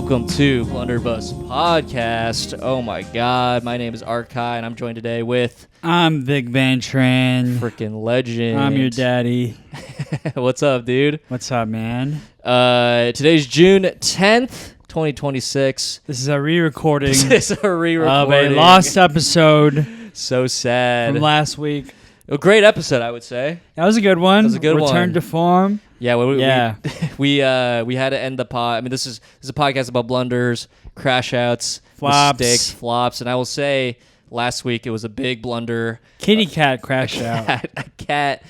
Welcome to Blunderbuss Podcast. Oh my God, my name is Arkai, and I'm joined today with... I'm Big Van Tran. Freaking legend. I'm your daddy. What's up, dude? What's up, man? Today's June 10th, 2026. This is a re-recording. This is a re-recording. Of a lost episode. So sad. From last week. A great episode, I would say. That was a good one. That was a good one. Return to form. Yeah, we had to end the pod. I mean, this is a podcast about blunders, crash outs, flops, mistakes, flops, and I will say last week it was a big blunder. Kitty cat crash out. A cat.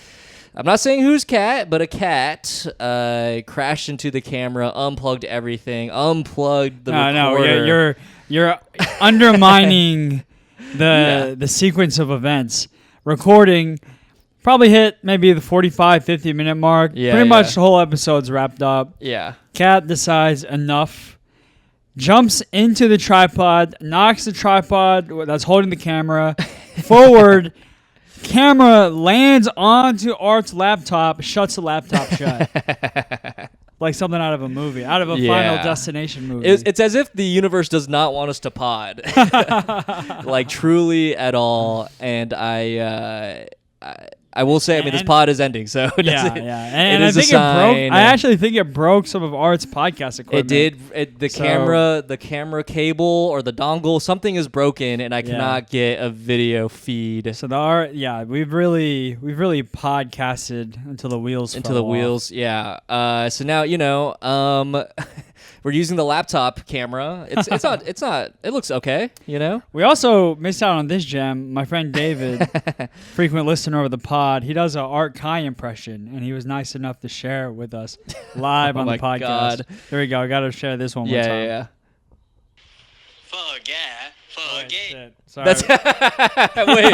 I'm not saying whose cat, but a cat crashed into the camera, unplugged everything, unplugged the recorder. No, you're undermining the sequence of events. Recording probably hit maybe the 45, 50-minute mark. Pretty much the whole episode's wrapped up. Yeah. Cat decides enough, jumps into the tripod, knocks the tripod that's holding the camera forward. Camera lands onto Art's laptop, shuts the laptop shut. Like something out of a movie, out of a Final Destination movie. It's as if the universe does not want us to pod. Like, truly at all. And I will say, I mean, this pod is ending, so And I think it broke. I actually think it broke some of Art's podcast equipment. It did. The camera cable or the dongle, something is broken, and I cannot get a video feed. So we've really podcasted until the wheels fell off. Yeah. So now we're using the laptop camera. It's not. It looks okay. We also missed out on this gem. My friend David, frequent listener of the pod, he does an Art Kai impression, and he was nice enough to share it with us live on the podcast. God. There we go. I got to share this one more time. Yeah. Fuck it. Sorry. That's wait.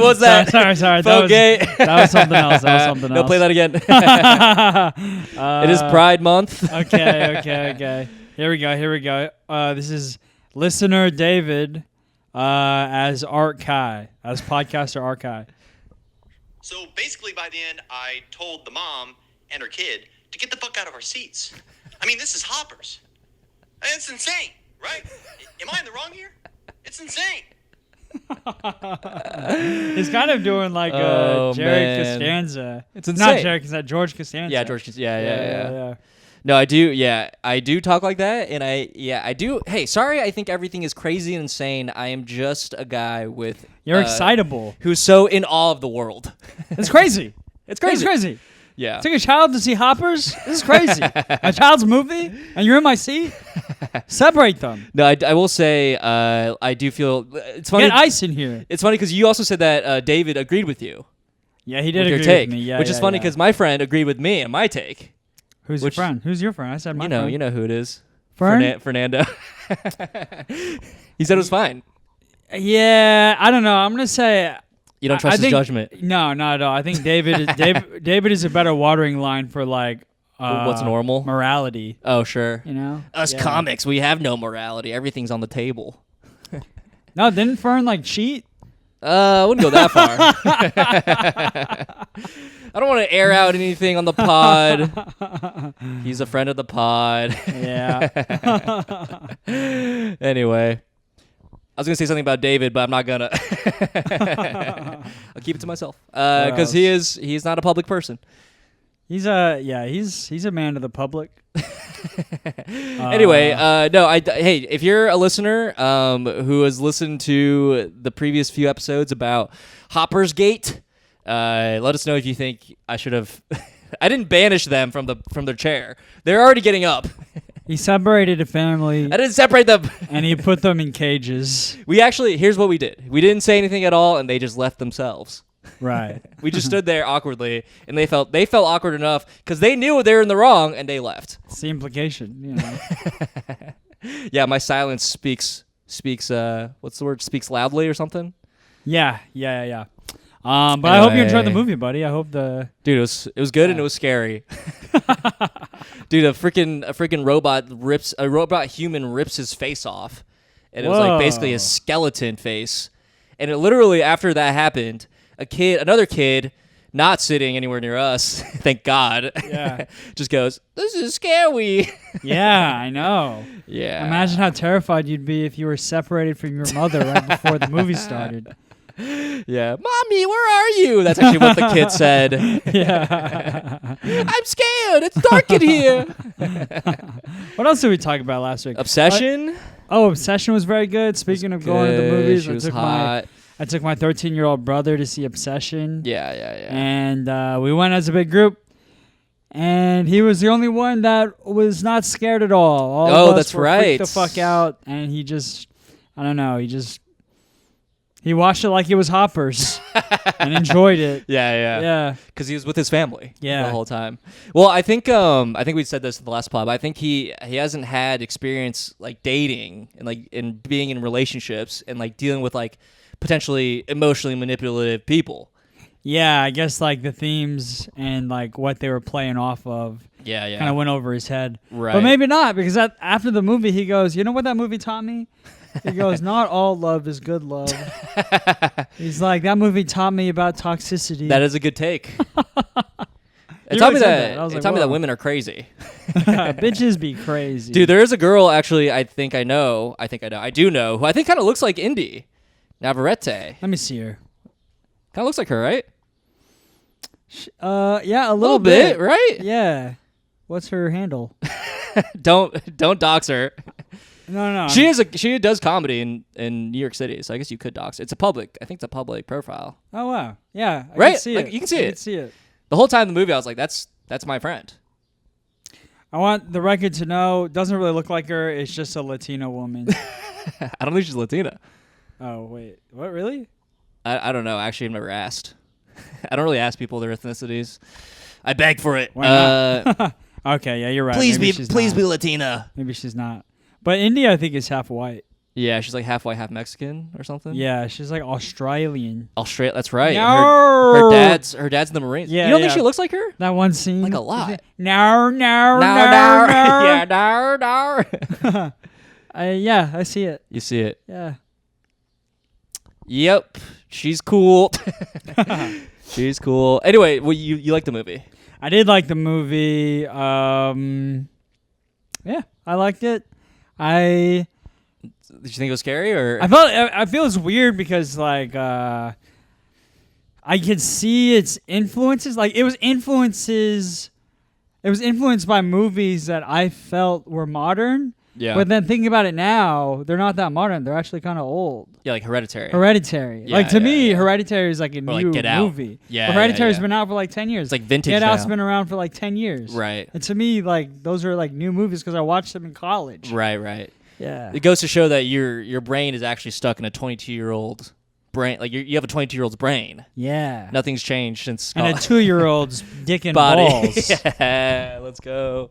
What's that? Sorry. That was something else. No, play that again. It is Pride Month. Okay. Here we go. This is listener David as Art Kai, as podcaster Art Kai. So basically, by the end, I told the mom and her kid to get the fuck out of our seats. I mean, this is Hoppers. It's insane, right? Am I in the wrong here? It's insane. He's kind of doing like Jerry Costanza. It's insane. Not Jerry Costanza, George Costanza. Yeah, George Costanza. Yeah. No, I do. Yeah, I do talk like that, and I do. Hey, sorry, I think everything is crazy and insane. I am just a guy with. You're excitable. Who's so in awe of the world. It's crazy. It's crazy. Yeah. Took a child to see Hoppers? This is crazy. A child's movie, and you're in my seat? Separate them. No, I will say, I do feel... It's funny. Get ice in here. It's funny because you also said that David agreed with you. Yeah, he did agree with me. Yeah, which is funny because my friend agreed with me and my take. Who's your friend? Who's your friend? I said my friend. You know who it is. Fernando. He said it was fine. Yeah, I don't know. I'm going to say... You don't trust his judgment? No, not at all. I think David is a better watering line for like what's normal morality. Oh, sure. Us comics, we have no morality. Everything's on the table. No, didn't Fern like cheat? I wouldn't go that far. I don't want to air out anything on the pod. He's a friend of the pod. Yeah. Anyway. I was going to say something about David, but I'm not going to. I'll keep it to myself. Because he's not a public person. He's a man of the public. Anyway, hey, if you're a listener who has listened to the previous few episodes about Hopper's Gate, let us know if you think I should have... I didn't banish them from their chair. They're already getting up. He separated a family. I didn't separate them. And he put them in cages. Here's what we did. We didn't say anything at all, and they just left themselves. Right. We just stood there awkwardly, and they felt awkward enough because they knew they were in the wrong, and they left. It's the implication, Yeah, my silence speaks. What's the word? Speaks loudly or something. Yeah. But I hope you enjoyed the movie, buddy. I hope dude, it was good and it was scary. Dude, a freaking robot human rips his face off, and it was like basically a skeleton face. And it literally, after that happened, another kid not sitting anywhere near us, thank God. Yeah. Just goes, this is scary. Yeah, I know. Yeah. Imagine how terrified you'd be if you were separated from your mother right before the movie started. Yeah. Mommy, where are you? That's actually what the kid said. Yeah. I'm scared. It's dark in here. What else did we talk about last week? Obsession. Obsession was very good. Speaking of going to the movies, She was hot. I took my 13-year-old brother to see Obsession. Yeah. And we went as a big group. And he was the only one that was not scared at all. All of us that's were right. freaked the fuck out. And he just, I don't know, he watched it like it was Hoppers and enjoyed it. Yeah. Because he was with his family the whole time. Well, I think we said this in the last pod, but I think he hasn't had experience like dating and like in being in relationships and like dealing with like potentially emotionally manipulative people. Yeah, I guess like the themes and like what they were playing off of kind of went over his head. Right. But maybe not, because after the movie, he goes, you know what that movie taught me? He goes, not all love is good love. He's like, that movie taught me about toxicity. That is a good take. It He taught me really said that. I was It like, taught me that whoa. women are crazy. Bitches be crazy. Dude, there is a girl actually. I do know who I think kind of looks like Indy Navarrete. Let me see her. Kind of looks like her, right? Yeah, a A little bit, right? Yeah. What's her handle? Don't dox her. No. She does comedy in New York City, so I guess you could dox. I think it's a public profile. Oh wow. Yeah. I Right? Can see Like, it. you can see I it. Can see it. The whole time in the movie, I was like, that's my friend. I want the record to know. Doesn't really look like her. It's just a Latina woman. I don't think she's Latina. Oh wait. What really? I don't know. Actually, I've never asked. I don't really ask people their ethnicities. I beg for it. Why not? Okay. Yeah, you're right. Please Maybe be she's not. Latina. Maybe she's not. But India, I think, is half white. Yeah, she's like half white, half Mexican or something. Yeah, she's like Australian. Australia. That's right. No. Her dad's in the Marines. Yeah, You don't think yeah. she looks like her? That one scene. Like a lot. No. Yeah, no. Yeah, I see it. You see it. Yeah. Yep. She's cool. She's cool. Anyway, well, you like the movie? I did like the movie. Yeah, I liked it. Did you think it was scary or? I feel it's weird because like I could see its influences. Like it was influenced by movies that I felt were modern. Yeah. But then thinking about it now, they're not that modern. They're actually kind of old. Yeah, like Hereditary. Hereditary. Yeah, like to yeah, me, yeah. Hereditary is like a Or, new like, Get Out. movie. Yeah, But Hereditary's yeah. been out for like 10 years. It's like vintage Get Out's now. been around for like 10 years. Right. And to me, like those are like new movies because I watched them in college. Right. Yeah. It goes to show that your brain is actually stuck in a 22-year-old brain. Like you have a 22-year-old's brain. Yeah. Nothing's changed since. And a 2-year-old's dick and body. balls. Yeah, let's go.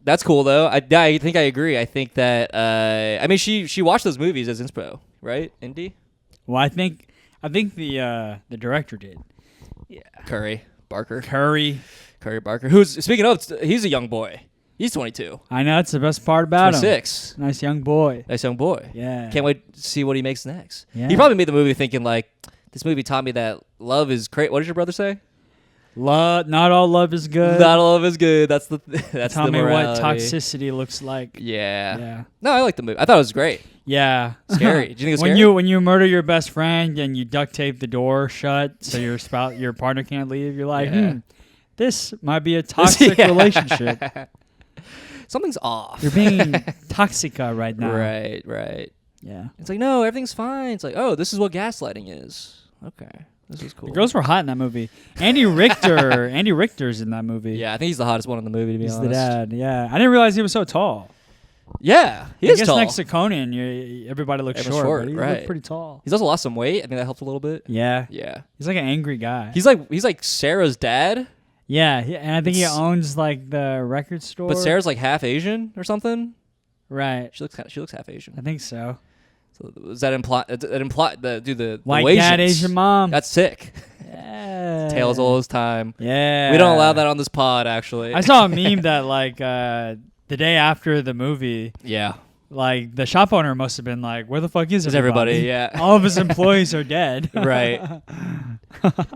That's cool though. I think I agree. I think that I mean she watched those movies as inspo, right? Indy? Well, I think the director did. Yeah. Curry Barker. Curry Barker. Who's speaking of? He's a young boy. He's 22. I know that's the best part about him. 26. Nice young boy. Nice young boy. Yeah. Can't wait to see what he makes next. Yeah. He probably made the movie thinking like, this movie taught me that love is great. What did your brother say? Not all love is good. Not all of it's good. That's Tell the me what morality. toxicity looks like. Yeah. Yeah. No, I like the movie. I thought it was great. Yeah. Scary. Did you think it was scary? When you murder your best friend and you duct tape the door shut so your partner can't leave, you're like, Yeah. this might be a toxic Yeah. relationship. Something's off. You're being toxica right now. Right. Yeah. It's like, no, everything's fine. It's like, oh, this is what gaslighting is. Okay. This is cool. The girls were hot in that movie. Andy Richter's in that movie. Yeah, I think he's the hottest one in the movie, to be He's honest. the dad. Yeah. I didn't realize he was so tall. Yeah, he I is guess tall. next to Conan, everybody looks Everyone's short, but he right. looked pretty tall. He's also lost some weight. I think that helped a little bit. Yeah. Yeah. He's like an angry guy. He's like Sarah's dad, Yeah, and I think he It's- ose like the record store. but Sarah's like half Asian or something. right. She looks half Asian. I think so. So does that imply the White Asians, dad, Asian mom. That's sick. Yeah. Tales all his time. Yeah. We don't allow that on this pod, actually. I saw a meme that like the day after the movie, Yeah. like the shop owner must have been like, "Where the fuck is Is everybody?" everybody? Yeah. All of his employees are dead. Right.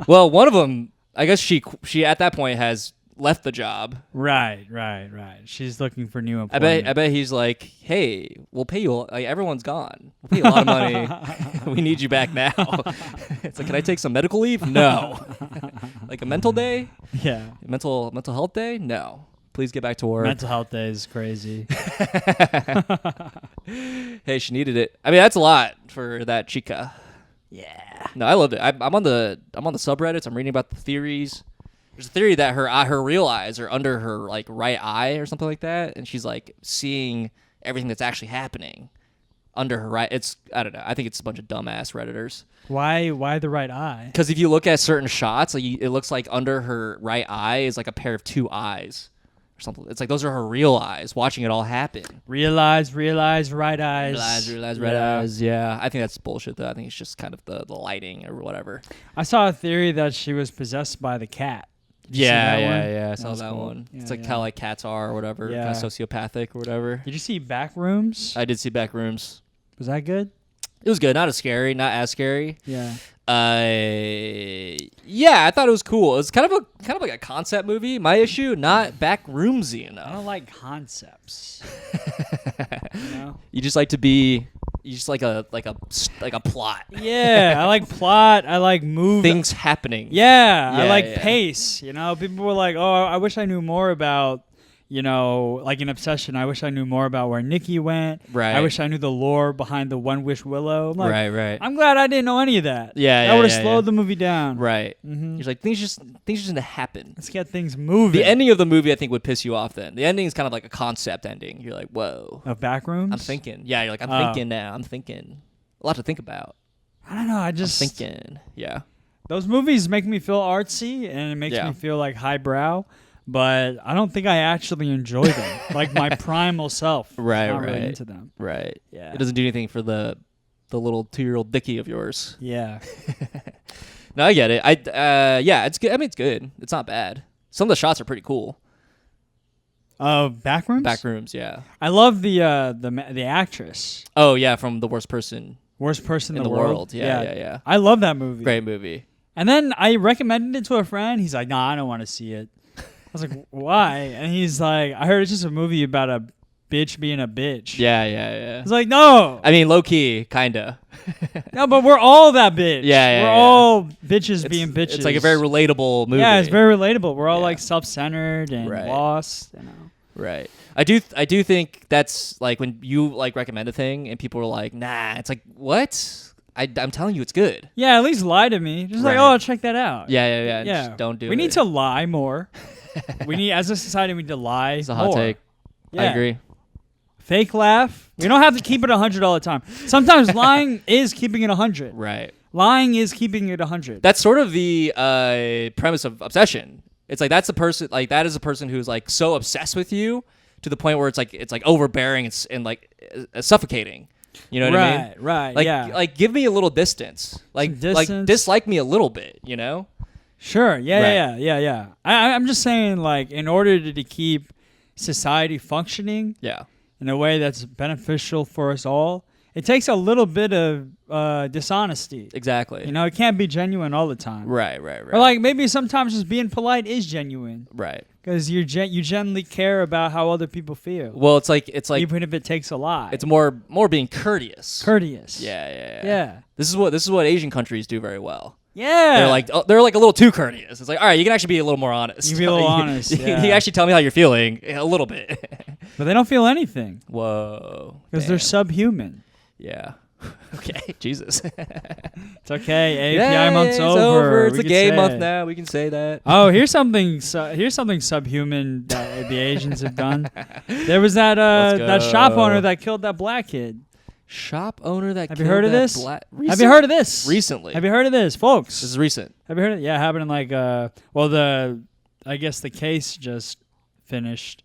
Well, one of them, I guess she at that point has left the job. Right. She's looking for new employment. I bet he's like, hey, we'll pay you. Like, everyone's gone. We'll pay you a lot of money. We need you back now. It's like, can I take some medical leave? No. Like a mental day? Yeah. Mental health day? No. Please get back to work. Mental health day is crazy. Hey, she needed it. I mean, that's a lot for that chica. Yeah. No, I loved it. I'm on the subreddits. I'm reading about the theories. There's a theory that her real eyes are under her like right eye or something like that, and she's like seeing everything that's actually happening under her right. I don't know. I think it's a bunch of dumbass redditors. Why the right eye? Because if you look at certain shots, like it looks like under her right eye is like a pair of two eyes. Something. It's like those are her real eyes watching it all happen. Realize, right eyes. Realize, right eyes. Yeah, I think that's bullshit though. I think it's just kind of the lighting or whatever. I saw a theory that she was possessed by the cat. Did you see that one? Yeah. I saw that cool. one. Yeah, It's like yeah. how like cats are or whatever, Yeah. kind of sociopathic or whatever. Did you see Backrooms? I did see Backrooms. Was that good? It was good. Not as scary. Yeah. Yeah, I thought it was cool. It was kind of like a concept movie. My issue, not backroomsy I enough. don't like concepts. You know? You just like a plot. Yeah, I like plot. I like move. Things happening. Yeah, I Yeah, like yeah. pace. You know, people were like, "Oh, I wish I knew more about." You know, like in Obsession, I wish I knew more about where Nikki went. Right. I wish I knew the lore behind the One Wish Willow. I'm like, Right. I'm glad I didn't know any of that. Yeah, that yeah, would have yeah, slowed yeah. the movie down. Right. Mhm. You're like things just gonna happen. Let's get things moving. The ending of the movie, I think, would piss you off. Then the ending is kind of like a concept ending. You're like, whoa. of Backrooms. I'm thinking. Yeah, you're like, I'm thinking now. I'm thinking. A lot to think about. I don't know. I just Thinking. Yeah. those movies make me feel artsy and it makes Yeah. me feel like highbrow, but I don't think I actually enjoy them. Like my primal self. Right, Not really right. into them. Right. Yeah. It doesn't do anything for the little 2-year-old Dickie of yours. Yeah. No, I get it. Yeah, it's good. I mean, it's good. It's not bad. Some of the shots are pretty cool. Backrooms. Backrooms, yeah. I love the actress. Oh yeah, from The Worst Person Worst person in the World. Yeah. I love that movie. Great movie. And then I recommended it to a friend. He's like, "Nah, I don't want to see it." I was like, "Why?" And he's like, "I heard it's just a movie about a bitch being a bitch." Yeah. I was like, "No, I mean, low key, kinda. no, but we're all that bitch. Yeah, we're yeah. all bitches being bitches. It's like a very relatable movie. Yeah, it's very relatable. We're all Yeah. like self-centered and Right. lost. You know. right. I do think that's like when you like recommend a thing and people are like, nah. It's like, what? I'm telling you, it's good. Yeah, at least lie to me. Just like, Right. oh, check that out. Yeah. Yeah. Just don't do it. We need to lie more. We need, as a society, we need to lie. It's a hot more. take. I Yeah. agree. Fake laugh. We don't have to keep it 100 all the time. Sometimes lying is keeping it 100. Right. Lying is keeping it 100. That's sort of the premise of Obsession. It's like that is a person who's like so obsessed with you to the point where it's like overbearing and like suffocating. You know what I mean? Right. Like Yeah. like give me a little distance. Like distance. dislike me a little bit. You know? Sure. Yeah. Right. Yeah. I'm just saying, like, in order to keep society functioning Yeah. in a way that's beneficial for us all, it takes a little bit of dishonesty. Exactly. You know, it can't be genuine all the time. Right. Or like maybe sometimes just being polite is genuine Right. because you genuinely care about how other people feel, Well, it's like even if it takes a lie. it's more being courteous. courteous. Yeah. This is what Asian countries do very well. Yeah. They're like a little too courteous. It's like, all right, you can actually be a little more honest. You can be a little honest, You yeah. can actually tell me how you're feeling a little bit. But they don't feel anything Whoa. because they're Damn. subhuman. Yeah. Okay. Jesus. It's okay. API Yeah, month's it's over. It's We a can gay say month it. now. We can say that. Oh, here's something subhuman that the Asians have done. There was that Let's shop go. owner that killed that black kid. Shop owner that Have you killed heard of that this? black- Have you heard of this? Recently. Have you heard of this, folks? This is recent. Have you heard of it? Yeah, it happened in like I guess the case just finished.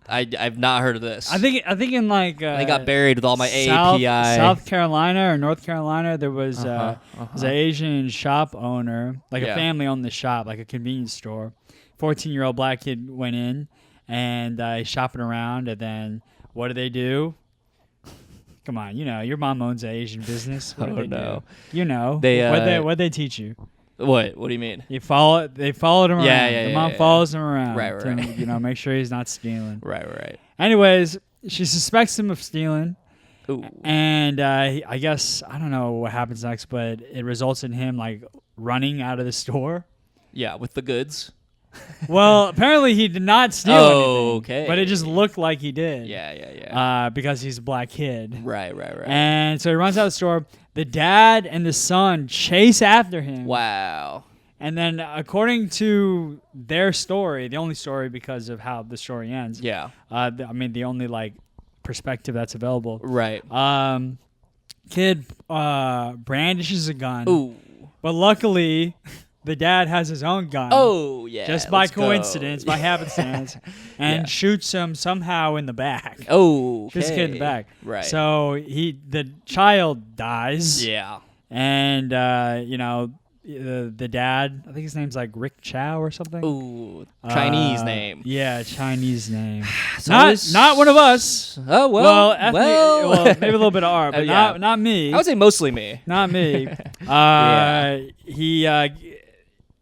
I've not heard of this. I think in like they got buried with all my South, API. South Carolina or North Carolina, there was Uh-huh, was an Asian shop owner, like Yeah. a family owned the shop, like a convenience store. 14-year-old black kid went in and he's shopping around, and then what do? Come on, your mom owns an Asian business. What do Oh, they no. do? They, What'd they teach you? What do you mean? They followed him around. The mom follows him around. Right. To, make sure he's not stealing. Right. Anyways, she suspects him of stealing. Ooh. And I guess, I don't know what happens next, but it results in him like running out of the store. Yeah, with the goods. Well, apparently he did not steal anything. Okay. But it just looked like he did. Yeah. Because he's a black kid. Right. And so he runs out of the store. The dad and the son chase after him. Wow. And then according to their story, the only story because of how the story ends. Yeah. The only like perspective that's available. Right. Kid brandishes a gun. Ooh. But luckily, the dad has his own gun. Oh, yeah. Just by let's coincidence, go. by happenstance, and shoots him somehow in the back. Oh, okay. Shoots the kid in the back. Right. So the child dies. Yeah. And the dad, I think his name's like Rick Chow or something. Ooh, Chinese name. Yeah, Chinese name. So not one of us. Oh well. Well, maybe a little bit of art, but yeah. not me. I would say mostly me. Not me. Yeah. He.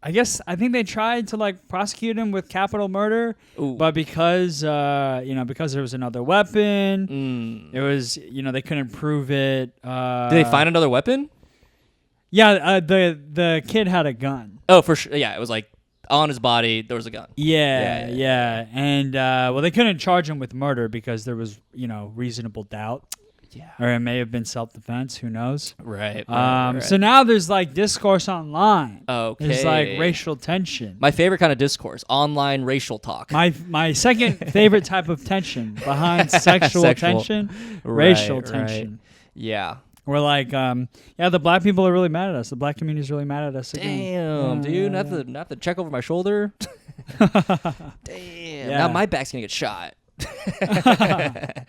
I think they tried to like prosecute him with capital murder, Ooh. but because because there was another weapon, it was they couldn't prove it. Did they find another weapon? Yeah, the kid had a gun. Oh, for sure. Yeah, it was like on his body. There was a gun. Yeah. And they couldn't charge him with murder because there was reasonable doubt. Yeah. Or it may have been self-defense. Who knows? Right. So now there's like discourse online. Okay. There's like racial tension. My favorite kind of discourse: online racial talk. My second favorite type of tension behind sexual tension, racial tension. Yeah. We're like, the black people are really mad at us. The black community is really mad at us. Damn, dude, not the check over my shoulder. Damn. Yeah. Now my back's gonna get shot. I'm gonna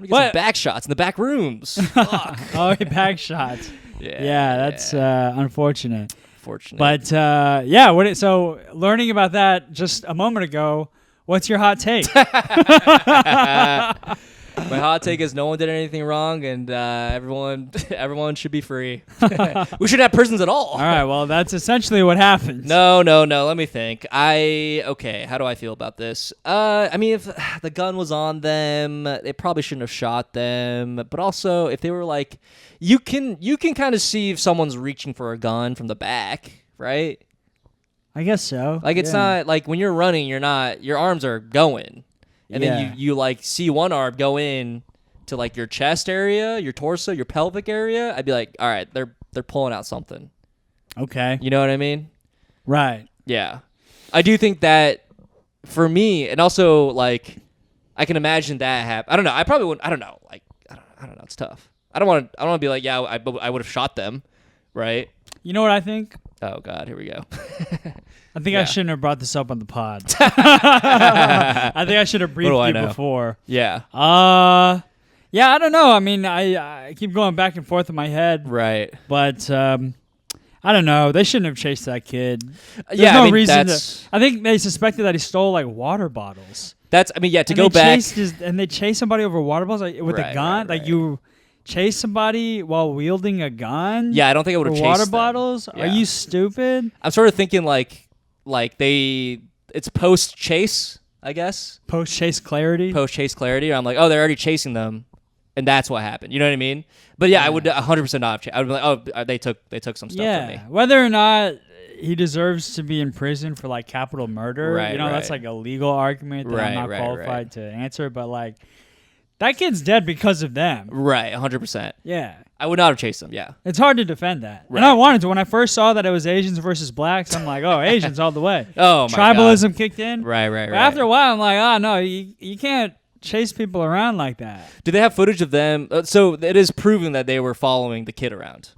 get some back shots in the back rooms. Fuck. Oh, back shots. Yeah, that's unfortunate. Fortunate. But so learning about that just a moment ago, what's your hot take? My hot take is no one did anything wrong, and everyone should be free. We shouldn't have prisons at all. All right, well, that's essentially what happens. No. Let me think. How do I feel about this? If the gun was on them, they probably shouldn't have shot them. But also, if they were like, you can kind of see if someone's reaching for a gun from the back, right? I guess so. Like it's not like when you're running, your arms are going. And then you like see one arm go in to like your chest area, your torso, your pelvic area. I'd be like, all right, they're pulling out something. Okay. You know what I mean? Right. Yeah. I do think that for me, and also like I can imagine that happen. I don't know. I probably wouldn't. I don't know. Like I don't know. It's tough. I don't want to be like, yeah, I would have shot them, right? You know what I think? Oh God, here we go. I think I shouldn't have brought this up on the pod. I think I should have briefed you before. Yeah. I don't know. I mean, I keep going back and forth in my head. Right. But I don't know. They shouldn't have chased that kid. There's yeah, no I mean, reason that's... I think they suspected that he stole like water bottles. To go back. And they chase somebody over water bottles with a gun. Right. Like you chase somebody while wielding a gun. Yeah, I don't think I would have chased water them. bottles. Yeah. Are you stupid? I'm sort of thinking it's post chase, I guess. Post chase clarity. I'm like, oh, they're already chasing them, and that's what happened. You know what I mean? But yeah, I would 100% not have chased. I would be like, oh, they took some stuff from me. Whether or not he deserves to be in prison for like capital murder, right, that's like a legal argument that I'm not qualified to answer. But like, that kid's dead because of them. Right, 100%. Yeah. I would not have chased them, yeah. It's hard to defend that. Right. And I wanted to. When I first saw that it was Asians versus blacks, I'm like, oh, Asians all the way. Oh, my Tribalism God. kicked in. Right. But after a while, I'm like, oh, no, you can't chase people around like that. Do they have footage of them? So it is proven that they were following the kid around.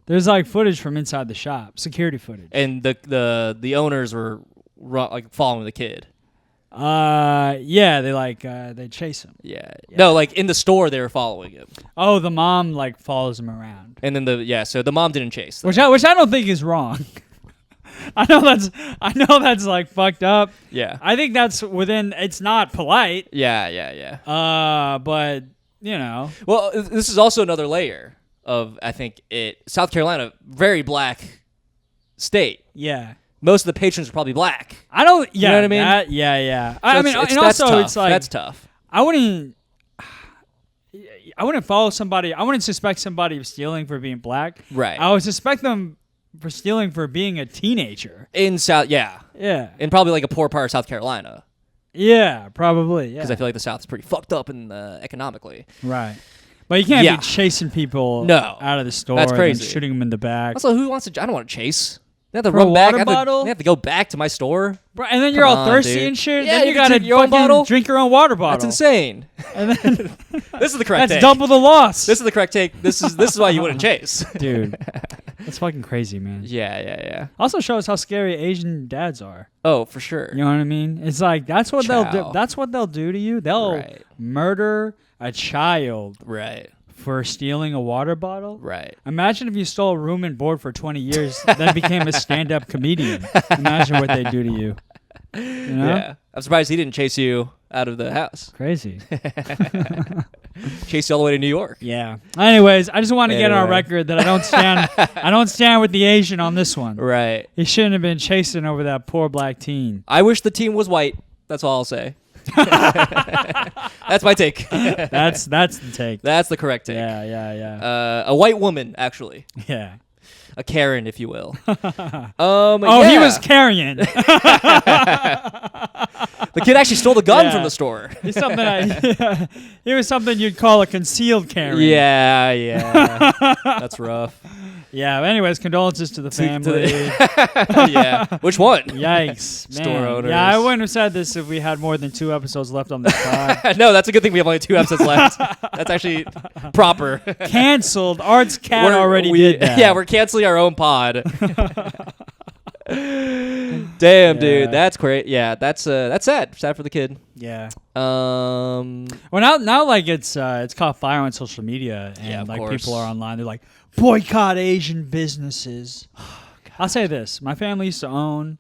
There's like footage from inside the shop, security footage. And the owners were like following the kid. They chase him. Yeah. No, like in the store they were following him. Oh, the mom like follows him around. And then so the mom didn't chase them. Which I don't think is wrong. I know that's like fucked up. Yeah. I think that's it's not polite. Yeah. But you know. Well, this is also another layer of, I think, South Carolina, very black state. Yeah. Most of the patrons are probably black. I don't. Yeah. You know what I mean? Yeah. So I mean, and also tough. it's like that's tough. I wouldn't follow somebody. I wouldn't suspect somebody of stealing for being black. Right. I would suspect them for stealing for being a teenager. In South, yeah. In probably like a poor part of South Carolina. Yeah, probably. Yeah. Because I feel like the South is pretty fucked up economically. Right. But you can't be chasing people out of the store. That's crazy. And shooting them in the back. Also, who wants to? I don't want to chase. They have to For run a back. water bottle? They have to go back to my store. Bro, and then you're Come all on, thirsty dude. and shit. Yeah, then you you gotta drink your own bottle? drink your own water bottle. That's insane. And then This is the correct that's take. double the loss. This is the correct take. This is why you wouldn't chase. Dude, that's fucking crazy, man. Yeah. Also shows how scary Asian dads are. Oh, for sure. You know what I mean? It's like that's what they'll do. That's what they'll do to you. They'll murder a child for stealing a water bottle. Right. Imagine if you stole a room and board for 20 years, then became a stand-up comedian. Imagine what they do to you. You know? Yeah. I'm surprised he didn't chase you out of the house. Crazy. Chase you all the way to New York. Yeah. Anyways, I just want to get on record that I don't stand with the Asian on this one. Right. He shouldn't have been chasing over that poor black teen. I wish the team was white. That's all I'll say. That's my take. That's the take. That's the correct take. Yeah. A white woman, actually. Yeah. A Karen, if you will. He was carrying. The kid actually stole the gun from the store. He's something he was something you'd call a concealed carry. Yeah. That's rough. Yeah. Anyways, condolences to the family. Yeah. Which one? Yikes, man. Store owners. Yeah, I wouldn't have said this if we had more than 2 episodes left on this pod. No, that's a good thing we have only 2 episodes left. That's actually proper. Canceled. Art's cat already did that. Yeah, we're canceling our own pod. Damn, dude, that's great. Yeah, that's sad. Sad for the kid. Yeah. Well, now like it's caught fire on social media, and like people are online. They're like, boycott Asian businesses. I'll say this: my family used to own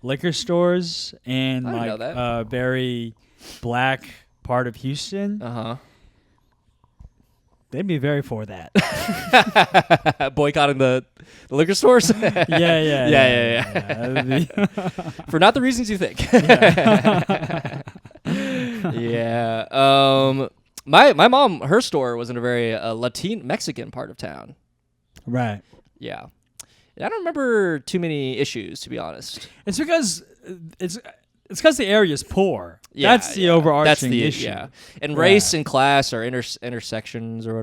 liquor stores in like a very black part of Houston. They'd be very for that. Boycotting the liquor stores? Yeah. For not the reasons you think. Yeah. My mom, her store was in a very Mexican part of town. Right. Yeah. I don't remember too many issues, to be honest. It's because the area is poor. Yeah, that's the overarching issue. Yeah. And race and class are intersections or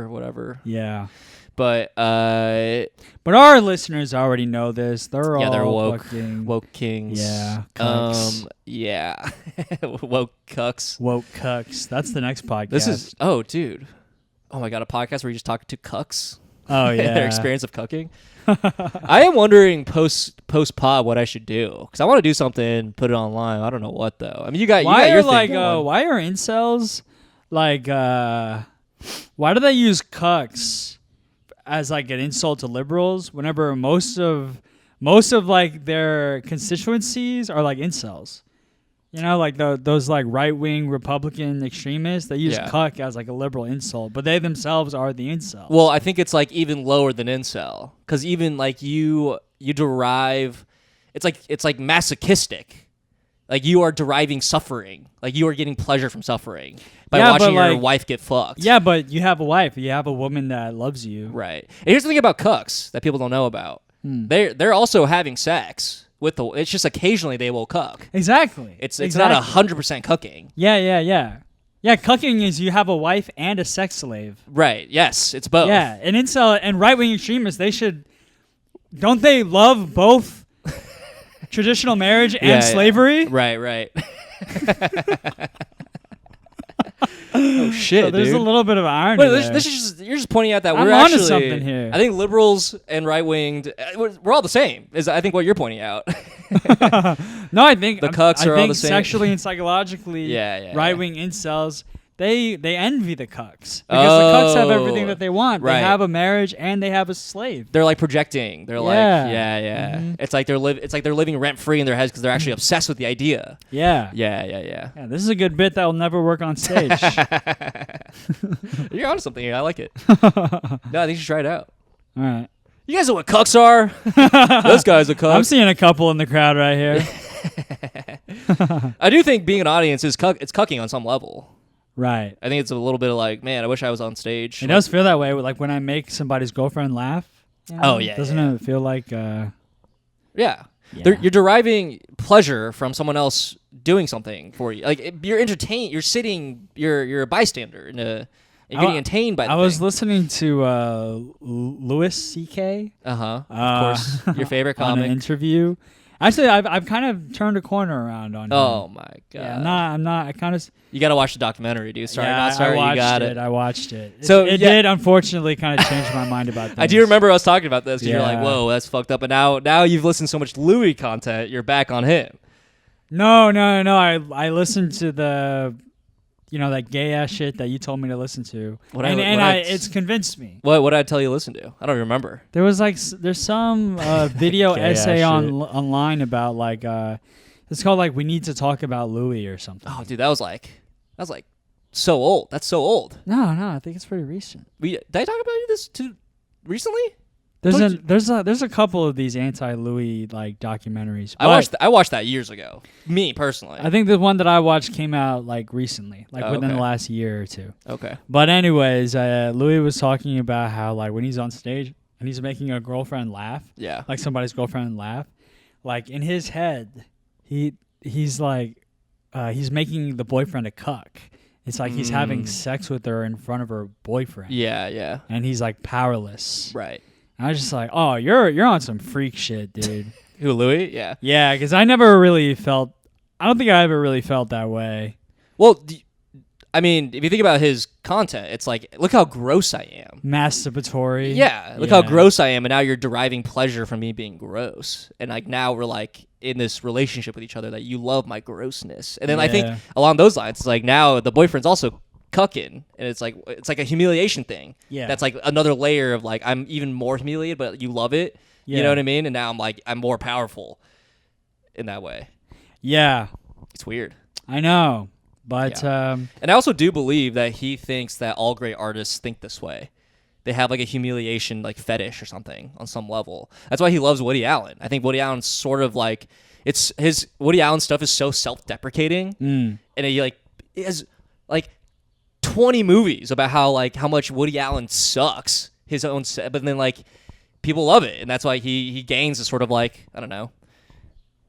whatever. Yeah. But our listeners already know this. They're all woke kings. Yeah. Cucks. Yeah. Woke cucks. Woke cucks. That's the next podcast. This is dude. Oh my god, a podcast where you just talk to cucks. Oh yeah. Their experience of cucking. I am wondering post pod what I should do, because I want to do something, put it online. I don't know what though. I mean, you got your thing going. Why are incels like? Why do they use cucks as like an insult to liberals? Whenever most of like their constituencies are like incels. You know, like those like right-wing Republican extremists, they use cuck as like a liberal insult, but they themselves are the incel. Well, I think it's like even lower than incel, because even like you derive, it's like masochistic, like you are deriving suffering, like you are getting pleasure from suffering by watching your wife get fucked. Yeah, but you have a wife, you have a woman that loves you, right? And here's the thing about cucks that people don't know about: they're also having sex. It's just occasionally they will cuck. Exactly. It's not 100% cooking. Yeah. Cucking is you have a wife and a sex slave. Right. Yes, it's both. Yeah, and incel and right-wing extremists, don't they love both traditional marriage and slavery? Right. Oh shit! So there's dude. a little bit of irony. Wait, you're just pointing out that I'm we're onto actually something here. I think liberals and right winged, we're all the same. Is I think what you're pointing out. No, I think the cucks are all the same. Sexually and psychologically, right wing incels, they envy the cucks because the cucks have everything that they want. Right. They have a marriage and they have a slave. They're like projecting. They're like, yeah. Mm-hmm. It's like they're living rent free in their heads because they're actually obsessed with the idea. Yeah. Yeah. This is a good bit that will never work on stage. You're onto something here. I like it. No, I think you should try it out. All right. You guys know what cucks are? Those guys are cucks. I'm seeing a couple in the crowd right here. I do think being an audience is it's cucking on some level. Right. I think it's a little bit of like, man, I wish I was on stage. It does feel that way. Like when I make somebody's girlfriend laugh. You know, Oh, yeah. Doesn't it feel like... Yeah. Yeah. You're deriving pleasure from someone else doing something for you. Like you're entertained. You're sitting. You're a bystander and getting entertained by. I was listening to Louis C.K. Of course, your favorite on comic. an interview. Actually, I've kind of turned a corner around on him. Oh my god! Yeah, I'm not. I kind of. You got to watch the documentary, dude. Sorry, yeah, not sorry. I watched You got it. I watched it. So, it did unfortunately kind of change my mind about things. I do remember us talking about this because you're like, Yeah. "Whoa, that's fucked up." And now you've listened to so much Louis content, you're back on him. No. I listened to the, that gay ass shit that you told me to listen to, it's convinced me. What did I tell you to listen to? I don't remember. There was there's some video Gay ass essay shit. online about it's called we need to talk about Louis or something. Oh, dude, that was like so old. That's so old. No, I think it's pretty recent. Did I talk about this too recently? There's a couple of these anti-Louis documentaries. I watched that years ago. Me personally. I think the one that I watched came out recently, within okay. the last year or two. Okay. But anyways, Louis was talking about how when he's on stage and he's making a girlfriend laugh, Yeah. somebody's girlfriend laugh, in his head, he's he's making the boyfriend a cuck. It's he's having sex with her in front of her boyfriend. Yeah. And he's powerless. Right. And I was just oh, you're on some freak shit, dude. Who, Louis? Yeah. Yeah, because I never really felt. I don't think I ever really felt that way. Well, I mean, if you think about his content, it's look how gross I am. Masturbatory. Yeah, look how gross I am, and now you're deriving pleasure from me being gross, and now we're in this relationship with each other that you love my grossness, and then I think along those lines, it's now the boyfriend's also cucking, and it's like a humiliation thing. Yeah, that's another layer of I'm even more humiliated, but you love it. Yeah. You know what I mean? And now I'm more powerful in that way. Yeah, it's weird. I know. But and I also do believe that he thinks that all great artists think this way. They have a humiliation fetish or something on some level. That's why he loves Woody Allen. I think Woody Allen's sort of it's his Woody Allen stuff is so self-deprecating, and he has 20 movies about how much Woody Allen sucks his own, but then people love it, and that's why he gains a sort of I don't know,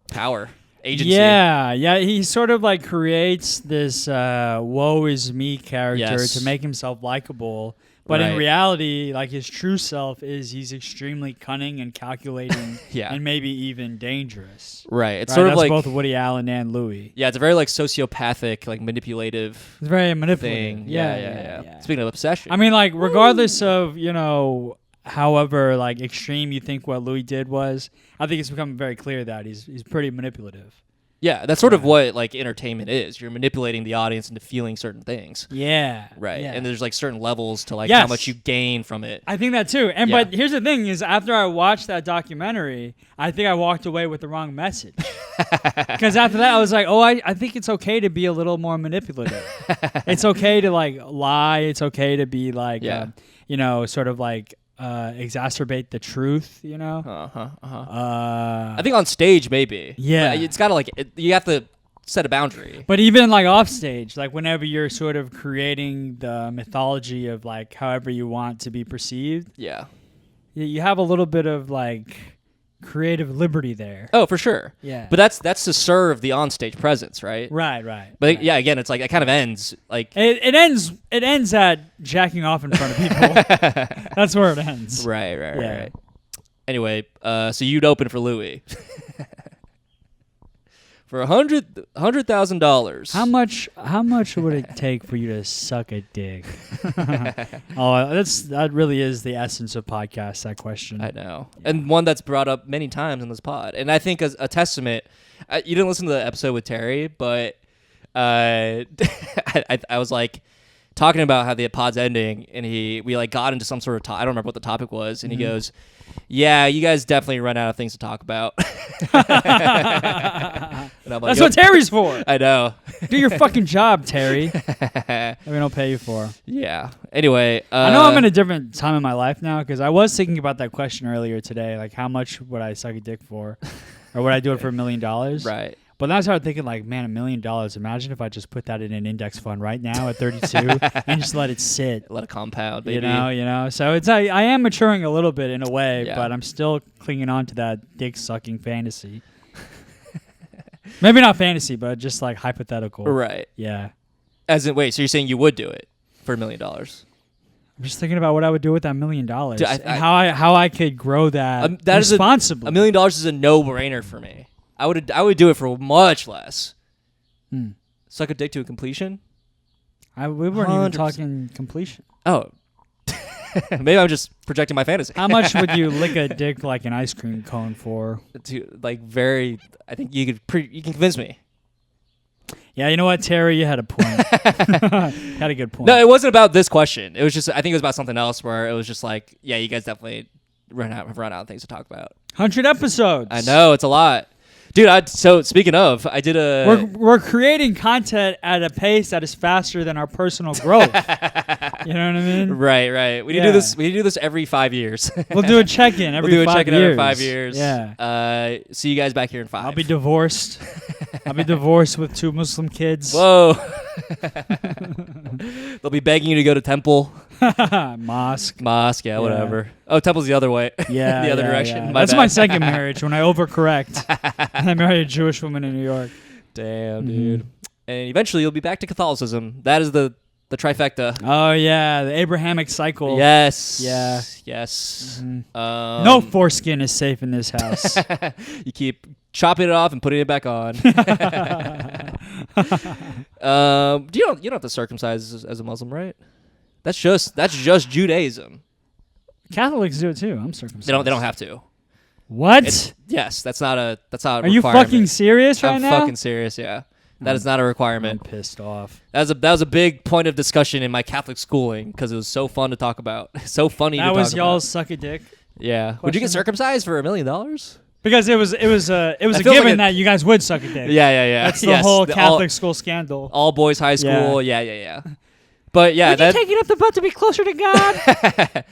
power. Agency. Yeah, he sort of creates this woe is me character to make himself likable, but in reality, his true self is he's extremely cunning and calculating, and maybe even dangerous. Right. It's sort of that's both Woody Allen and Louis. Yeah, it's a very sociopathic, manipulative. It's very manipulative. Thing. Yeah. Speaking of obsession, I mean, regardless of however extreme you think what Louis did was, I think it's become very clear that he's pretty manipulative. Yeah, that's sort of what entertainment is. You're manipulating the audience into feeling certain things. Yeah. Right. Yeah. And there's certain levels to how much you gain from it. I think that too. And but here's the thing is after I watched that documentary, I think I walked away with the wrong message. Because after that I was I think it's okay to be a little more manipulative. It's okay to lie, it's okay to be sort of exacerbate the truth, I think on stage maybe. Yeah, but it's gotta you have to set a boundary. But even off stage, whenever you're sort of creating the mythology of however you want to be perceived, you have a little bit of creative liberty there. Oh, for sure. Yeah. But that's to serve the onstage presence, right? Right. But again, it's it kind of ends it ends at jacking off in front of people. That's where it ends. Right. Anyway, so you'd open for Louis for $100,000. How much would it take for you to suck a dick? That really is the essence of podcasts. That question. I know, and one that's brought up many times in this pod, and I think as a testament. You didn't listen to the episode with Terry, but I was talking about how the pod's ending, and we like got into some sort of I don't remember what the topic was, and he goes, "Yeah, you guys definitely run out of things to talk about." And I'm like, That's what Terry's for. I know. Do your fucking job, Terry. That we don't pay you for. Yeah. Anyway, I know I'm in a different time in my life now because I was thinking about that question earlier today. Like, how much would I suck a dick for? Or would I do it for $1 million? Right. But then I started thinking, like, man, $1 million. Imagine if I just put that in an index fund right now at 32 and just let it sit. Let it compound, baby. You know. So it's I am maturing a little bit in a way, Yeah. but I'm still clinging on to that dick sucking fantasy. Maybe not fantasy, but just like hypothetical. Right. Yeah. As in, wait, so you're saying you would do it for $1 million? I'm just thinking about what I would do with that $1 million Dude, and how I could grow that, that is responsibly. $1 million is a no-brainer for me. I would do it for much less. Suck a dick to a completion? We weren't even 100%. talking completion. Oh. Maybe I'm just projecting my fantasy. How much would you lick a dick like an ice cream cone for? I think you can convince me. Yeah, you know what, Terry? You had a point. Had a good point. No, it wasn't about this question. It was just, I think it was about something else where it was just like, yeah, you guys definitely have run out of things to talk about. 100 episodes. I know, it's a lot. Dude, so speaking of, I did We're creating content at a pace that is faster than our personal growth. You know what I mean? Right. We need to do this. We need to do this every 5 years. We'll do a check-in every 5 years. We'll do a check-in every 5 years. Yeah. See you guys back here in 5. I'll be divorced. I'll be divorced with 2 Muslim kids. Whoa. They'll be begging you to go to temple. Mosque. Yeah, whatever. Oh, temple's the other way. Yeah. The other direction. Yeah. My That's bad. my second marriage when I overcorrect. And I married a Jewish woman in New York. Damn, dude. And eventually you'll be back to Catholicism. That is the trifecta. Oh, yeah. The Abrahamic cycle. Yes. Yeah. Yes. No foreskin is safe in this house. You keep chopping it off and putting it back on. You don't have to circumcise as a Muslim, right? That's just Judaism. Catholics do it too. I'm circumcised. They don't have to. What? Yes, that's not a Are you fucking serious right I'm now? fucking serious, yeah. That is not a I'm requirement. pissed off. That was a big point of discussion in my Catholic schooling because it was so fun to talk about. So funny to That talk was about. y'all's suck a dick. Yeah. Would you get question? circumcised for $1 million? Because it was a feels given like that you guys would suck a dick. Yeah. That's the Yes, whole the Catholic school scandal. all boys high school. Yeah. But yeah, Would you take it up the butt to be closer to God?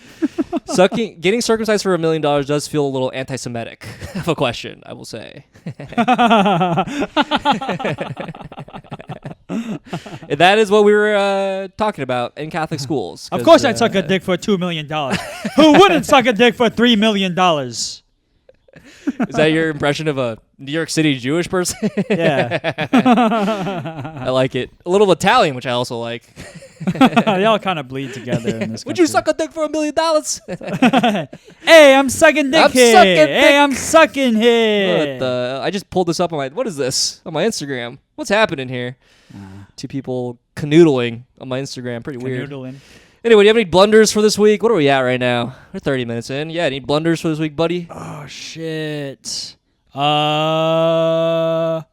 getting circumcised for $1 million does feel a little anti-Semitic of a question, I will say. That is what we were talking about in Catholic schools. Of course I'd suck a dick for $2 million. Who wouldn't suck a dick for $3 million? Is that your impression of a New York City Jewish person? Yeah. I like it. A little Italian, which I also like. They all kind of bleed together in this Would you country. suck a dick for $1 million? Hey, I'm sucking dick I'm here. sucking dick. Hey, I'm sucking here. I just pulled this up on what is this? On my Instagram. What's happening here? 2 people canoodling on my Instagram. Pretty weird. Canoodling. Anyway, do you have any blunders for this week? What are we at right now? We're 30 minutes in. Yeah, any blunders for this week, buddy? Oh, shit. What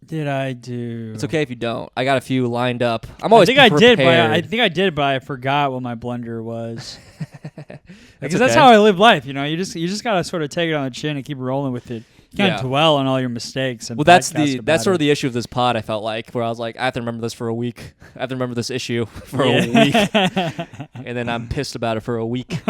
did I do? It's okay if you don't. I got a few lined up. I'm always I think I did, prepared. but I forgot what my blunder was. Because okay. that's how I live life, you know. You just gotta sort of take it on the chin and keep rolling with it. You can't dwell on all your mistakes. And Well, that's podcast sort of about the issue of this pod. I felt like where I was like, I have to remember this for a week. I have to remember this issue for a week, and then I'm pissed about it for a week.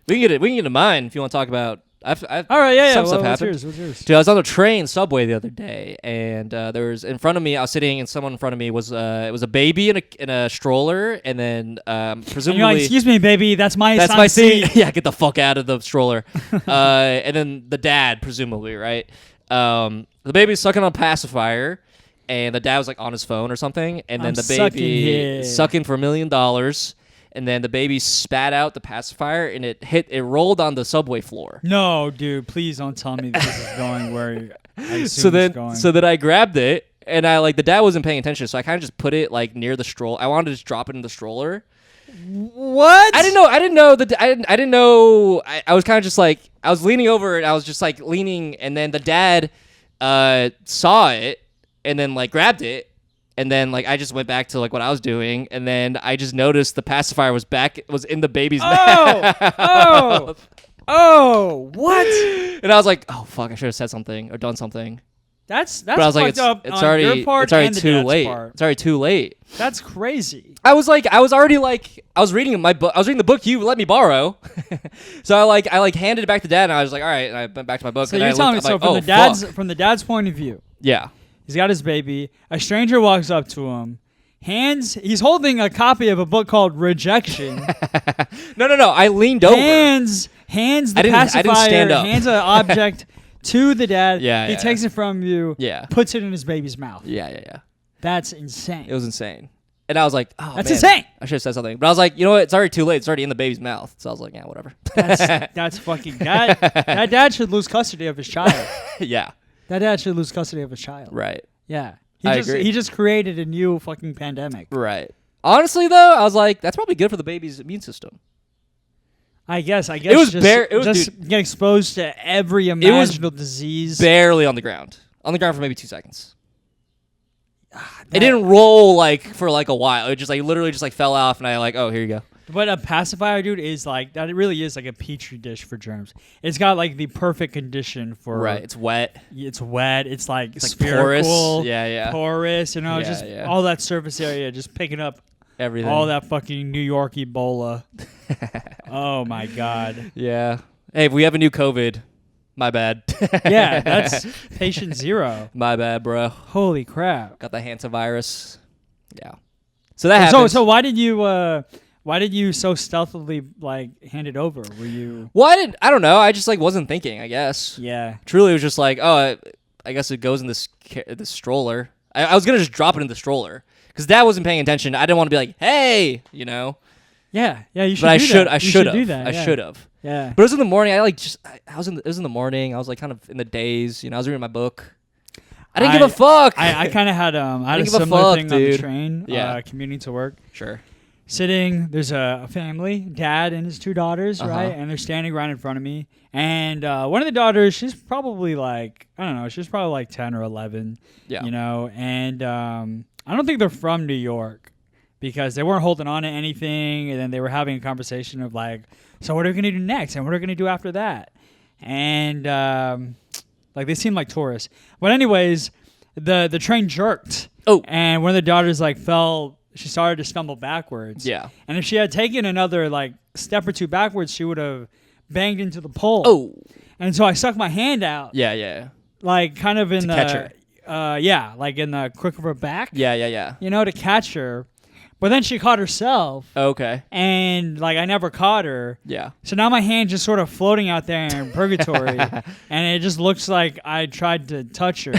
We can get it. We can get to mine if you want to talk about. I've all right, yeah. Some stuff what's happened. yours? Dude, I was on the subway the other day, and there was in front of me. I was sitting, and someone in front of me was it was a baby in a stroller, and then presumably, And you're like, excuse me, baby, that's my seat. Yeah, get the fuck out of the stroller. And then the dad, presumably, right? The baby's sucking on a pacifier, and the dad was like on his phone or something, and then I'm the sucking baby here. sucking for $1 million. And then the baby spat out the pacifier, and it rolled on the subway floor. No, dude, please don't tell me this is going where I assume So it's going. then I grabbed it, and the dad wasn't paying attention, so I kind of just put it like near the stroller. I wanted to just drop it in the stroller. What? I didn't know. I was kind of just like I was leaning over, and I was just like leaning, and then the dad saw it, and then like grabbed it. And then like I just went back to like what I was doing, and then I just noticed the pacifier was in the baby's mouth. Oh, what? And I was like, oh fuck, I should have said something or done something. That's But I was like, fucked up it's on already your part it's already and the too dad's late. part. It's already too late. That's crazy. I was already like I was reading my book. I was reading the book you let me borrow. So I handed it back to Dad, and I was like, all right, and I went back to my book. So and you're I telling me, looked, so I'm like, from the dad's point of view, yeah. he's got his baby. A stranger walks up to him, he's holding a copy of a book called Rejection. No. I leaned over. hands the pacifier, I didn't stand up. hands an object to the dad. Yeah, he yeah. takes it from you. Yeah. Puts it in his baby's mouth. Yeah. That's insane. It was insane. And I was like, oh, That's man, insane. I should have said something. But I was like, you know what? It's already too late. It's already in the baby's mouth. So I was like, yeah, whatever. That's fucking that dad should lose custody of his child. Yeah. That dad should lose custody of his child. Right. Yeah. I agree. He just created a new fucking pandemic. Right. Honestly, though, I was like, that's probably good for the baby's immune system. I guess It was just get exposed to every imaginable disease. Barely on the ground. On the ground for maybe 2 seconds. It didn't roll like for like a while. It just like literally just like fell off, and I like, oh, here you go. But a pacifier, dude, is like that. It really is like a petri dish for germs. It's got like the perfect condition for. Right. It's wet. It's wet. It's like Like spherical. porous. Yeah. Porous. You know, Yeah, just yeah. all that surface area, just picking up Everything. all that fucking New York Ebola. Oh my god. Yeah. Hey, if we have a new COVID, my bad. Yeah, that's patient 0. My bad, bro. Holy crap. Got the hantavirus. Yeah. So that happened. So why did you so stealthily like hand it over? Were you? Well, I don't know. I just like wasn't thinking, I guess. Yeah. Truly, it was just like, oh, I guess it goes in this stroller. I was gonna just drop it in the stroller because Dad wasn't paying attention. I didn't want to be like, hey, you know. Yeah. You should. But I should. That. I should have. Do that. I should have. Yeah. But it was in the morning. It was in the morning. I was like kind of in the days. You know, I was reading my book. I didn't give a fuck. I kind of had I had a didn't give a similar fuck, thing on dude. the train. Yeah. Commuting to work. Sure. Sitting, there's a family, dad and his 2 daughters, right? And they're standing right in front of me. And one of the daughters, she's probably like, I don't know, she's probably like 10 or 11. Yeah. You know, and I don't think they're from New York because they weren't holding on to anything. And then they were having a conversation of like, so what are we going to do next? And what are we going to do after that? And like they seemed like tourists. But anyways, the train jerked. Oh. And one of the daughters like fell. She started to stumble backwards. Yeah. And if she had taken another like step or 2 backwards, she would have banged into the pole. Oh. And so I stuck my hand out. Yeah. Like kind of in To the catch her. Yeah, like in the crook of her back. Yeah. You know, to catch her. But then she caught herself. Okay. And like I never caught her. Yeah. So now my hand's just sort of floating out there in purgatory. And it just looks like I tried to touch her.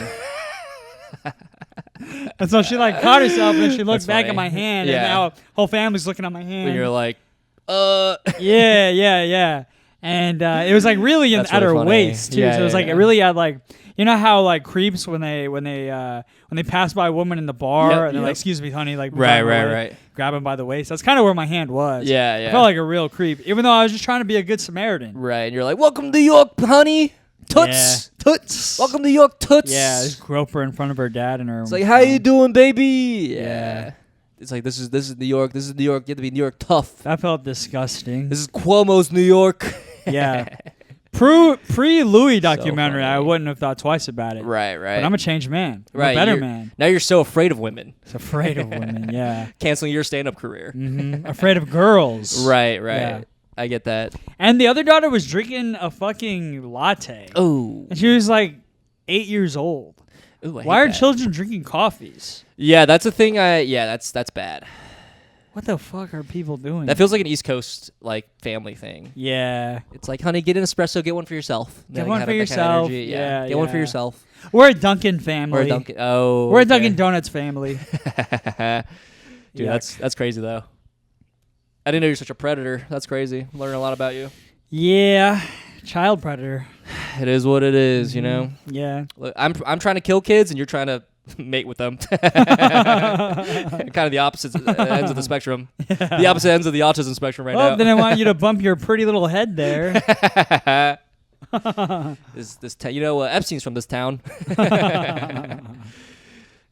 And so she like caught herself and she looked That's back funny. at my hand. Yeah. And now whole family's looking at my hand. And you're like, Yeah. And it was like really That's at really her funny. waist too. Yeah, So it was yeah, like yeah. it really had like, you know how like creeps when they pass by a woman in the bar Yep, and they're like, yep. "Excuse me, honey," like Right, grab her right, way- right. grab him by the waist. That's kind of where my hand was. Yeah. I felt like a real creep, even though I was just trying to be a good Samaritan. Right. And you're like, welcome to York, honey. Toots. Toots. Welcome to York, Toots. Yeah, just grope her in front of her dad and her. It's like, how you doing, baby? Yeah. It's like, this is New York. This is New York. You have to be New York tough. That felt disgusting. This is Cuomo's New York. Yeah. Pre-Louis documentary, funny. I wouldn't have thought twice about it. Right. But I'm a changed man. I'm Right, a better you're- man. Now you're so afraid of women. It's afraid of women, yeah. Canceling your stand-up career. Afraid of girls. Right. Yeah. I get that. And the other daughter was drinking a fucking latte. Oh. And she was like 8 years old. Ooh, I Why hate are that. children drinking coffees? Yeah, that's a thing. That's bad. What the fuck are people doing? That feels like an East Coast like family thing. Yeah. It's like, honey, get an espresso, get one for yourself. Get Then one have for that kind of yourself. energy. Yeah, Get one for yeah. yourself. We're a Dunkin' family. Or a Dunkin'. Oh. We're a okay. Dunkin' Donuts family. Dude, Yuck. that's crazy though. I didn't know you're such a predator. That's crazy. I'm learning a lot about you. Yeah. Child predator. It is what it is, you know. Yeah. Look, I'm trying to kill kids, and you're trying to mate with them. Kind of the opposite ends of the spectrum. The opposite ends of the autism spectrum right Oh, now. then I want you to bump your pretty little head there. You know, Epstein's from this town.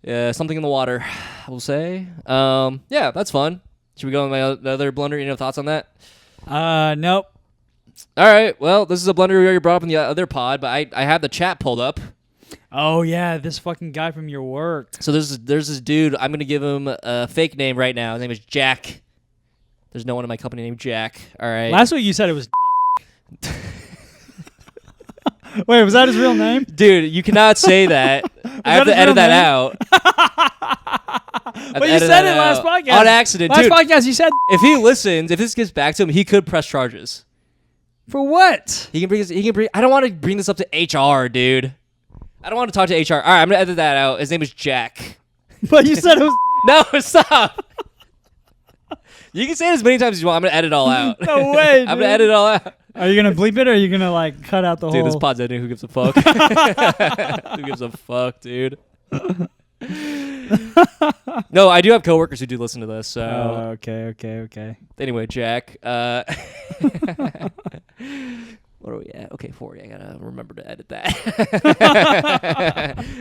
Something in the water, we'll say. Yeah, that's fun. Should we go on my other blunder? You know, thoughts on that? Nope. All right. Well, this is a blunder we already brought up in the other pod, but I have the chat pulled up. Oh yeah, this fucking guy from your work. So there's this dude. I'm gonna give him a fake name right now. His name is Jack. There's no one in my company named Jack. All right. Last week you said it was. Wait, was that his real name? Dude, you cannot say that. I have to edit that out. But you said it last podcast. On accident, last dude. podcast you said. If he listens, if this gets back to him, he could press charges. For what? He can bring. I don't want to bring this up to HR, dude. I don't want to talk to HR. All right, I'm gonna edit that out. His name is Jack. But you said it was. No, stop. You can say it as many times as you want. I'm gonna edit it all out. No way. I'm gonna edit it all out. Are you gonna bleep it or are you gonna like cut out the whole? Dude, this pod's ending. Who gives a fuck? Who gives a fuck, dude? No, I do have coworkers who do listen to this. So okay. anyway, Jack. What are we at? Okay, 40. I gotta remember to edit that.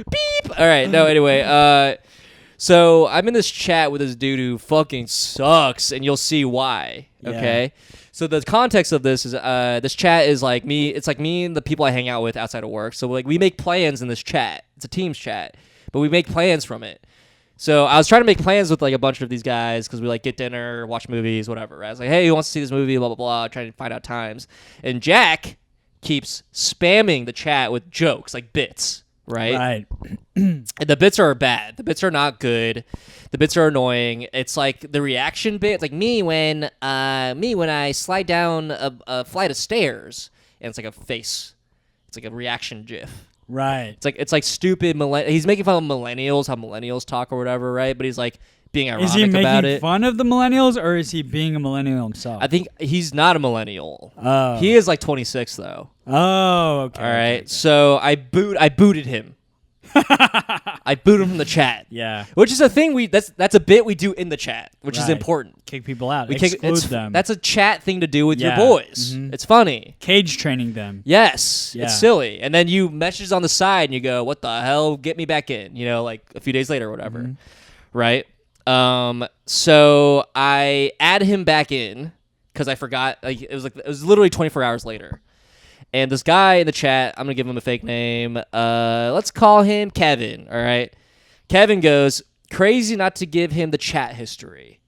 Beep. All right. No. Anyway. So I'm in this chat with this dude who fucking sucks, and you'll see why. Okay. Yeah. So the context of this is this chat is like me. It's like me and the people I hang out with outside of work. So like we make plans in this chat. It's a Teams chat, but we make plans from it. So I was trying to make plans with like a bunch of these guys because we like get dinner, watch movies, whatever. Right? I was like, hey, who wants to see this movie? Blah blah blah. Trying to find out times. And Jack keeps spamming the chat with jokes like bits. Right. And the bits are bad. The bits are not good. The bits are annoying. It's like the reaction bit. It's like me when I slide down a flight of stairs, and it's like a face. It's like a reaction gif. Right. It's like stupid. He's making fun of millennials, how millennials talk or whatever, right? But he's like being ironic about it. Is he making fun of the millennials or is he being a millennial himself? I think he's not a millennial. Oh. He is like 26 though. Oh, okay. All right. Okay. So I booted him. I booted him from the chat. Yeah. Which is a thing that's a bit we do in the chat, which is important. Kick people out. We Exclude them. That's a chat thing to do with your Yeah. boys. Mhm. It's funny. Cage training them. Yes. Yeah. It's silly. And then you message on the side and you go, what the hell? Get me back in. You know, like a few days later or whatever. Mhm. Right? So I add him back in because I forgot. Like it was literally 24 hours later. And this guy in the chat, I'm going to give him a fake name. Let's call him Kevin, all right? Kevin goes, crazy not to give him the chat history,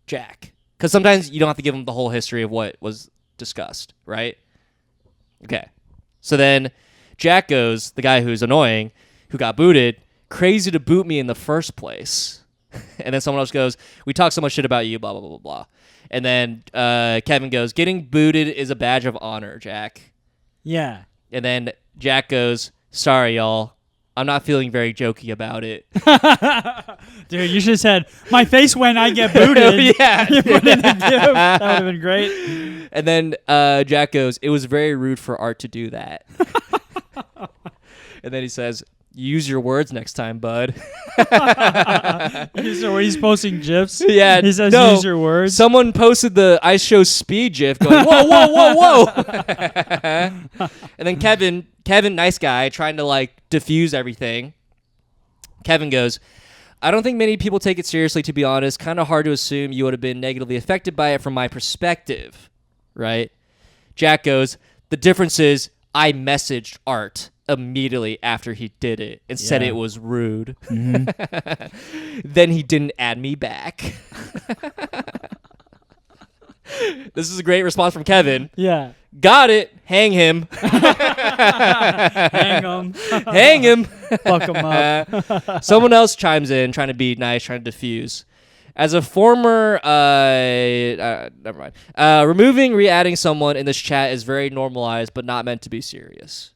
Jack. Because sometimes you don't have to give him the whole history of what was discussed, right? Okay. So then Jack goes, the guy who's annoying, who got booted, crazy to boot me in the first place. And then someone else goes, we talk so much shit about you, blah, blah, blah, blah, blah. And then Kevin goes, getting booted is a badge of honor, Jack. Yeah. And then Jack goes, sorry, y'all. I'm not feeling very jokey about it. Dude, you should have said, my face when I get booted. Yeah. You put in the gif. That would have been great. And then Jack goes, it was very rude for Art to do that. And then he says, use your words next time, bud. So when he's posting GIFs, Yeah, he says no, use your words. Someone posted the Ice Show Speed GIF going, whoa, whoa, whoa, whoa. And then Kevin, nice guy, trying to like diffuse everything. Kevin goes, I don't think many people take it seriously, to be honest. Kind of hard to assume you would have been negatively affected by it from my perspective, right? Jack goes, the difference is I messaged Art immediately after he did it and said it was rude. Mm-hmm. Then he didn't add me back. This is a great response from Kevin. Yeah. Got it. Hang him. Hang him. Hang him. Fuck him up. Someone else chimes in, trying to be nice, trying to diffuse. As a former, never mind. Removing, re-adding someone in this chat is very normalized, but not meant to be serious.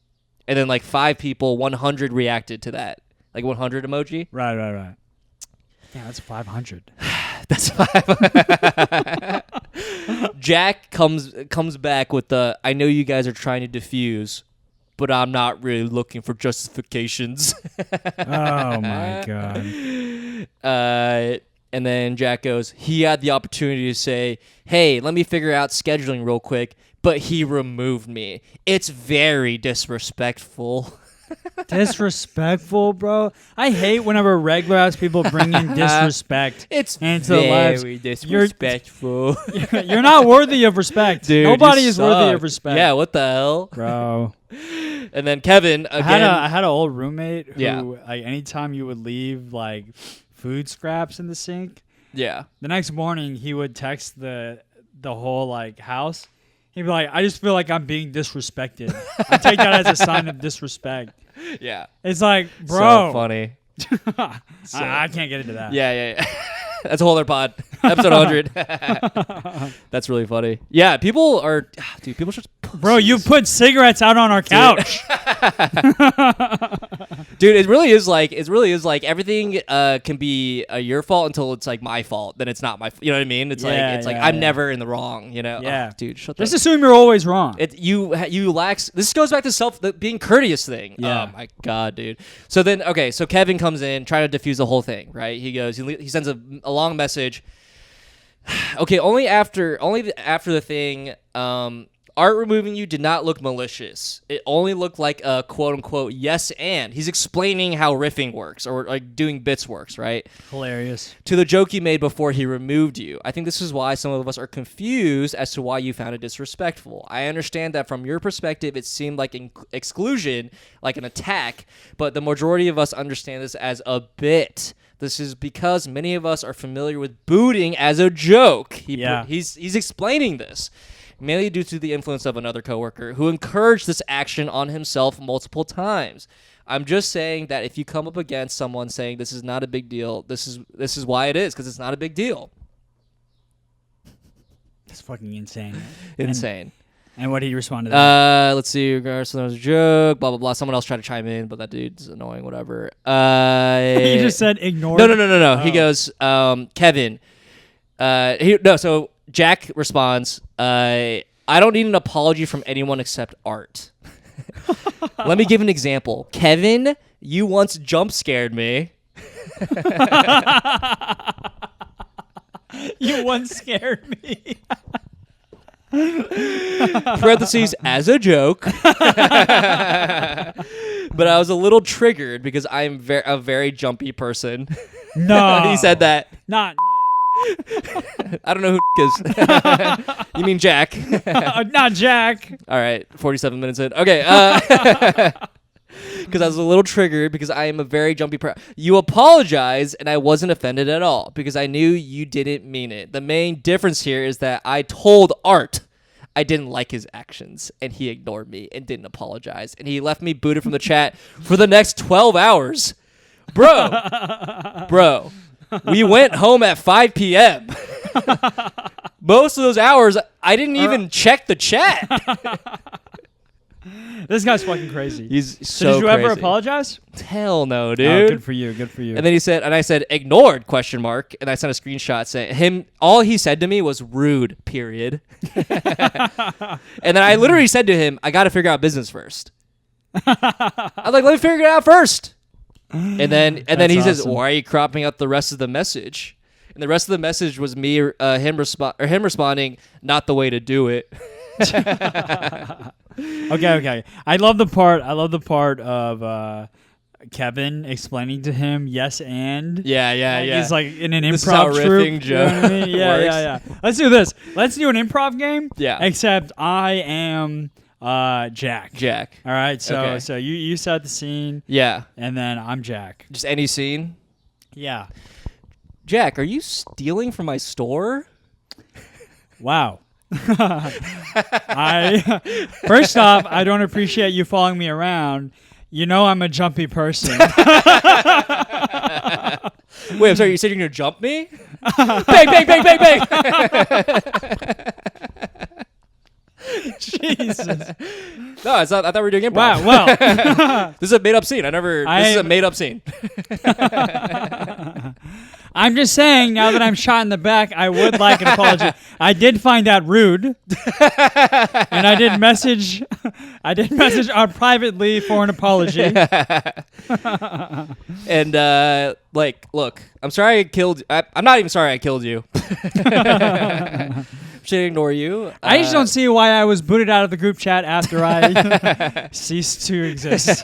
And then like 5 people, 100 reacted to that. Like 100 emoji. Right. Yeah, that's 500. That's 5. Jack comes back with the, I know you guys are trying to diffuse, but I'm not really looking for justifications. Oh my god. And then Jack goes, he had the opportunity to say, hey, let me figure out scheduling real quick, but he removed me. It's very disrespectful. Disrespectful, bro. I hate whenever regular ass people bring in disrespect It's into their lives. very disrespectful. You're not worthy of respect. Dude, Nobody you is worthy suck. of respect. Yeah, what the hell? Bro. And then Kevin again. I had an old roommate who, Yeah. like, anytime you would leave like food scraps in the sink, Yeah. the next morning he would text the whole like house. He'd be like, "I just feel like I'm being disrespected. I take that as a sign of disrespect." Yeah. It's like, bro, So funny. I can't get into that. Yeah. That's a whole other pod. Episode 100. That's really funny. Yeah, people are... Dude, people should... Bro, you put cigarettes out on our couch. Dude, it really is like everything can be your fault until it's like my fault. Then it's not my you know what I mean? It's like I'm never in the wrong, you know? Yeah. Oh, dude, shut Just the... assume you're always wrong. You lack... This goes back to the being courteous thing. Yeah. Oh, my God, dude. So then, okay, so Kevin comes in trying to defuse the whole thing, right? He goes... He sends a long message. Okay, only after the thing, art removing you did not look malicious. It only looked like a quote-unquote yes and. He's explaining how riffing works or like doing bits works, right? Hilarious. To the joke you made before he removed you. I think this is why some of us are confused as to why you found it disrespectful. I understand that from your perspective, it seemed like exclusion, like an attack, but the majority of us understand this as a bit. This is because many of us are familiar with booting as a joke. He's explaining this. Mainly due to the influence of another coworker who encouraged this action on himself multiple times. I'm just saying that if you come up against someone saying this is not a big deal, this is why it is, because it's not a big deal. It's fucking insane. Insane. And what did he respond to that? Let's see. Regardless, there was a joke. Blah blah blah. Someone else tried to chime in, but that dude's annoying. Whatever. He just said ignore. No. Oh. He goes, Kevin. So Jack responds, I don't need an apology from anyone except Art. Let me give an example. Kevin, you once jump scared me. You once scared me. Parentheses, as a joke. But I was a little triggered because I'm a very jumpy person. No. He said that. Not. I don't know who is. You mean Jack? Not Jack. All right, 47 minutes in. Okay. Because I was a little triggered because I am a very jumpy person. You apologized, and I wasn't offended at all because I knew you didn't mean it. The main difference here is that I told Art I didn't like his actions, and he ignored me and didn't apologize. And he left me booted from the chat for the next 12 hours. Bro, we went home at 5 p.m. Most of those hours, I didn't even check the chat. This guy's fucking crazy. He's So did you ever apologize? Hell no, Oh, dude. good for you. Good for you. And then he said, and I said, ignored, question mark. And I sent a screenshot saying all he said to me was rude, period. And then I literally said to him, I got to figure out business first. I was like, let me figure it out first. And then he says, awesome. why are you cropping out the rest of the message? And the rest of the message was me, him responding, not the way to do it. Okay. I love the part of Kevin explaining to him yes and. Yeah. He's like in an This is how improv troupe. riffing You know what I mean? works. Yeah. Let's do this. Let's do an improv game. Yeah. Except I am Jack. Jack. All right. So Okay. so you set the scene. Yeah. And then I'm Jack. Just any scene. Yeah. Jack, are you stealing from my store? Wow. First off, I don't appreciate you following me around. You know I'm a jumpy person. Wait, I'm sorry. You said you're gonna jump me? Bang! Jesus. No, it's not. I thought we were doing improv. Wow. Well, This is a made-up scene. This is a made-up scene. I'm just saying. Now that I'm shot in the back, I would like an apology. I did find that rude, and I did message privately for an apology. And look, I'm sorry I killed. I'm not even sorry I killed you. should ignore you. I just don't see why I was booted out of the group chat after I ceased to exist.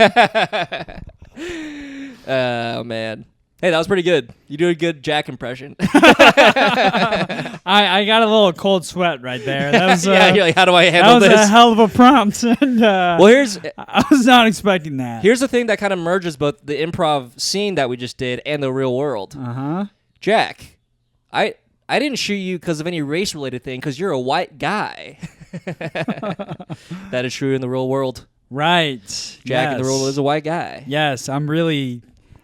Oh man. Hey, that was pretty good. You do a good Jack impression. I got a little cold sweat right there. That was yeah, you're like, how do I handle that was this? a hell of a prompt. And, Well, I was not expecting that. here's the thing that kind of merges both the improv scene that we just did and the real world. Jack, I didn't shoot you because of any race-related thing, because you're a white guy. That is true in the real world. Right. Jack in the real world is a white guy. Yes, I'm really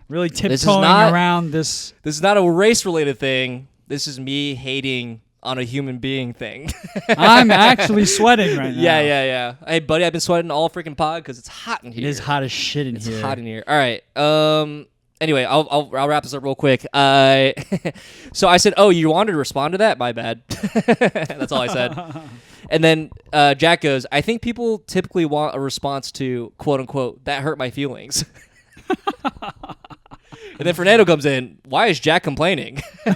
tiptoeing around this. This is not a race-related thing. This is me hating on a human being thing. I'm actually sweating right now. Yeah. Hey, buddy, I've been sweating all freaking pod because it's hot in here. It is hot as shit in here. It's hot in here. All right. Anyway, I'll wrap this up real quick. So I said, "Oh, you wanted to respond to that? My bad." That's all I said. And then Jack goes, "I think people typically want a response to quote unquote that hurt my feelings." And then Fernando comes in. Why is Jack complaining? And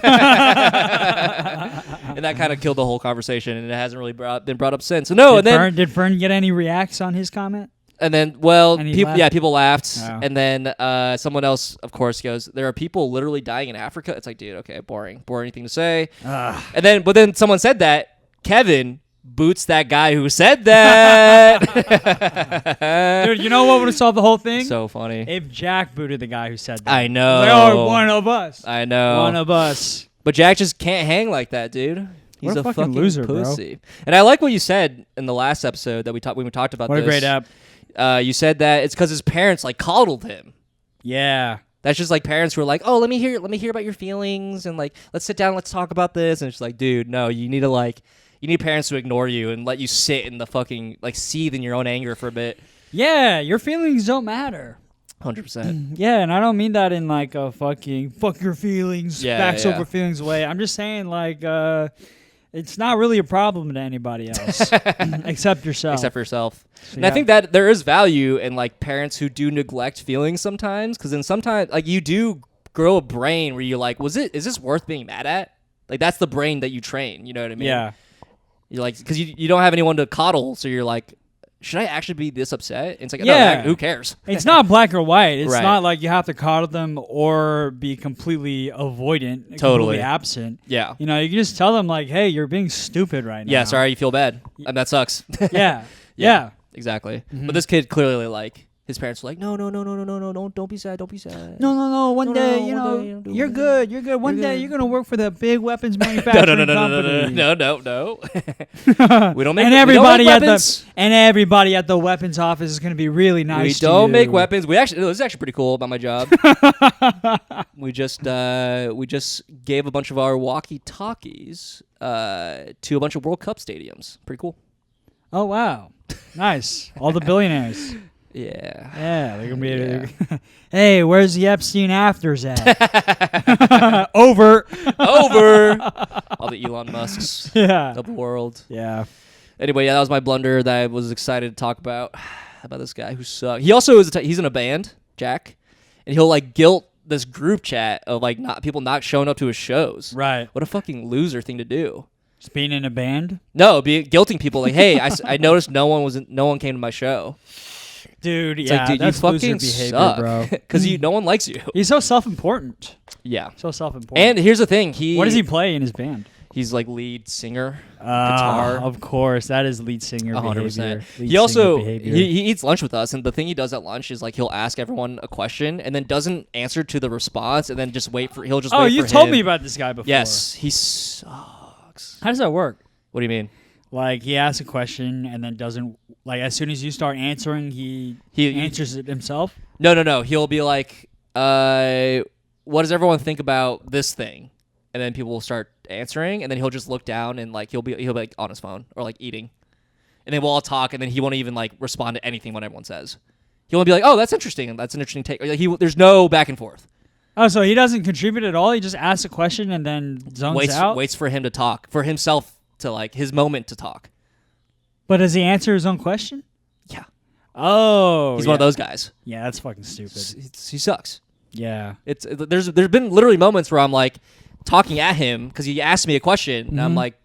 that kind of killed the whole conversation, and it hasn't really been brought up since. So no, did Fern get any reacts on his comment? And then, people laughed. Oh. And then someone else, of course, goes, "There are people literally dying in Africa." It's like, dude, okay, boring thing to say. But then someone said that. Kevin boots that guy who said that. Dude, you know what would have solved the whole thing? So funny. If Jack booted the guy who said that. I know. Like, oh, one of us. I know. One of us. But Jack just can't hang like that, dude. He's a fucking loser, pussy. Bro. And I like what you said in the last episode that when we talked about this. What a great app. You said that it's because his parents like coddled him. Yeah. That's just like parents who are like, "Oh, let me hear about your feelings, and like, let's sit down, let's talk about this." And it's like, dude, no, you need parents to ignore you and let you sit in the fucking like seethe in your own anger for a bit. Yeah, your feelings don't matter. 100%. Yeah, and I don't mean that in like a fucking fuck your feelings, facts over feelings way. I'm just saying like it's not really a problem to anybody else except yourself. Except for yourself. So, and I think that there is value in like parents who do neglect feelings sometimes, because then sometimes like you do grow a brain where you're like, is this worth being mad at? Like that's the brain that you train. You know what I mean? Yeah. You're like, because you don't have anyone to coddle, so you're like, should I actually be this upset? And it's like, yeah. No, who cares? It's not black or white. It's right. not like you have to coddle them or be completely avoidant, completely absent. Yeah. You know, you can just tell them like, hey, you're being stupid right now. Yeah, sorry, you feel bad. And that sucks. Yeah. Exactly. Mm-hmm. But this kid clearly like, his parents were like, no, don't be sad. No. One day, you're good. One day you're gonna work for the big weapons manufacturing company. No. We don't make. And everybody at the weapons office is gonna be really nice. We don't make weapons. This is actually pretty cool about my job. we just gave a bunch of our walkie-talkies to a bunch of World Cup stadiums. Pretty cool. Oh wow, nice. All the billionaires. Yeah, they're gonna be. Hey, where's the Epstein afters at? Over. All the Elon Musks. Of the world. Yeah. Anyway, that was my blunder that I was excited to talk about this guy who sucks. He also is. He's in a band, Jack, and he'll like guilt this group chat of like people not showing up to his shows. Right. What a fucking loser thing to do. Just being in a band? No, guilting people like, hey, I noticed no one came to my show. Dude, it's like, dude, that's you fucking behavior, suck, bro. Because no one likes you. He's so self-important. Yeah, so self-important. And here's the thing: what does he play in his band? He's like lead singer, guitar. Of course, that is lead singer 100%. Behavior. He also he eats lunch with us, and the thing he does at lunch is like he'll ask everyone a question and then doesn't answer to the response, and then just wait for wait for you told me about this guy before. Yes, he sucks. How does that work? What do you mean? Like he asks a question and then doesn't as soon as you start answering, he answers it himself. No. He'll be like, "What does everyone think about this thing?" And then people will start answering, and then he'll just look down and like he'll be like on his phone or like eating, and then we'll all talk, and then he won't even like respond to anything what everyone says. He'll be like, "Oh, that's interesting, and that's an interesting take." Like, there's no back and forth. Oh, so he doesn't contribute at all. He just asks a question and then zones out. Waits for him to talk, for himself to like his moment to talk. But does he answer his own question? Yeah. Oh, he's one of those guys. Yeah, that's fucking stupid. He sucks. Yeah. There's been literally moments where I'm like talking at him because he asked me a question, and I'm like,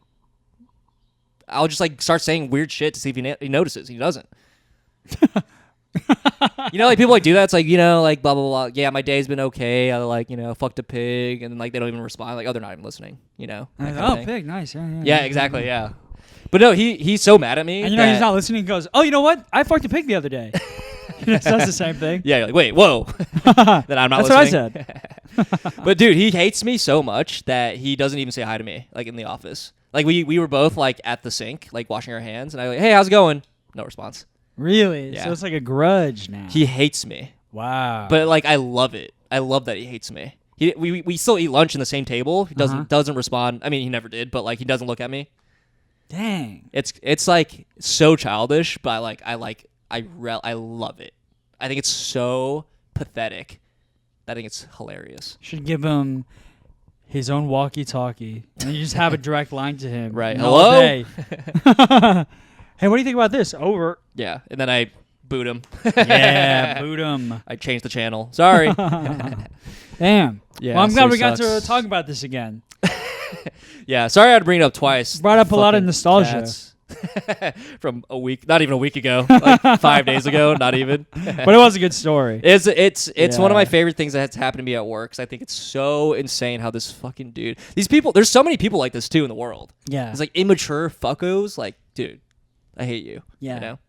I'll just like start saying weird shit to see if he notices. He doesn't. You know, like people like do that. It's like, you know, like blah blah blah. Yeah, my day's been okay. I like, you know, fucked a pig, and then like they don't even respond. Like, oh, they're not even listening. You know. that kind of thing. Pig, nice. Yeah, exactly. Yeah. But no, he's so mad at me. And you know he's not listening. He goes, oh, you know what? I fucked a pig the other day. That's the same thing. Yeah, you're like, wait, whoa. Then I'm not That's listening. what I said. But dude, he hates me so much that he doesn't even say hi to me, like in the office. Like we were both like at the sink, like washing our hands, and I like, hey, how's it going? No response. Really? Yeah. So it's like a grudge now. He hates me. Wow. But like I love it. I love that he hates me. We still eat lunch in the same table. He doesn't respond. I mean, he never did, but like he doesn't look at me. Dang. It's like so childish, but I love it. I think it's so pathetic. I think it's hilarious. Should give him his own walkie-talkie, and you just have a direct line to him. Right. all Hello? day. Hey, what do you think about this? Over. Yeah, and then I boot him. Yeah, boot him. I changed the channel. Sorry. Damn. Yeah, Well, I'm glad so we got to sucks. talk about this again. Yeah, sorry I had to bring it up twice. Brought up a lot of Fucking nostalgia. cats. From a week, not even a week ago, like 5 days ago, not even. But it was a good story. It's one of my Yeah. favorite things that's happened to me at work. 'Cause I think it's so insane how this fucking dude, these people, there's so many people like this too in the world. Yeah. It's like immature fuckos. Like, dude, I hate you. Yeah. You know?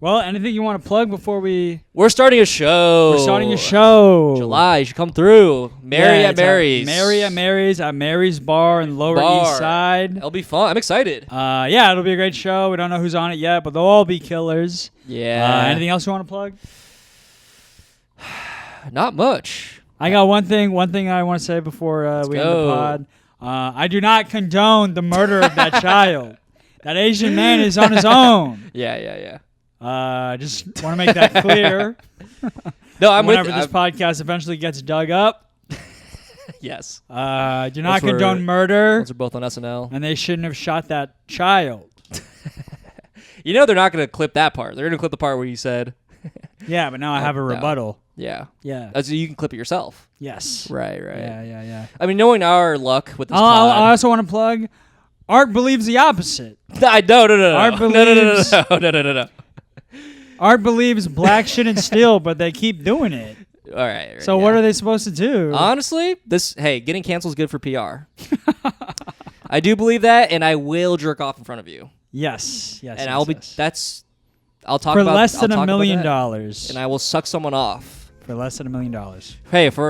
Well, anything you want to plug before we... We're starting a show. We're starting a show. July. You should come through. Mary Yeah, at it's Mary's. Mary at Mary's at Mary's Bar in Lower Bar. East Side. It'll be fun. I'm excited. Yeah, it'll be a great show. We don't know who's on it yet, but they'll all be killers. Yeah. Anything else you want to plug? Not much. I got one thing I want to say before we end the go. pod. I do not condone the murder of that child. That Asian man is on his own. Yeah. Just want to make that clear. No, I'm Whenever with this podcast eventually gets dug up, yes. do not Those were- condone murder, Those are both on SNL. and they shouldn't have shot that child. You know they're not going to clip that part. They're going to clip the part where you said, Yeah, but now I have a No. rebuttal. yeah. Yeah. So you can clip it yourself. Yes. Right. Yeah. I mean, knowing our luck with this I pod. also want to plug. Art believes the opposite. No. Art believes- No. Art believes black shouldn't steal, but they keep doing it. All right. So what are they supposed to do? Honestly, getting canceled is good for PR. I do believe that, and I will jerk off in front of you. Yes. And I'll talk for about less than I'll $1 talk million. about that, and I will suck someone off. For less than $1 million. Hey, for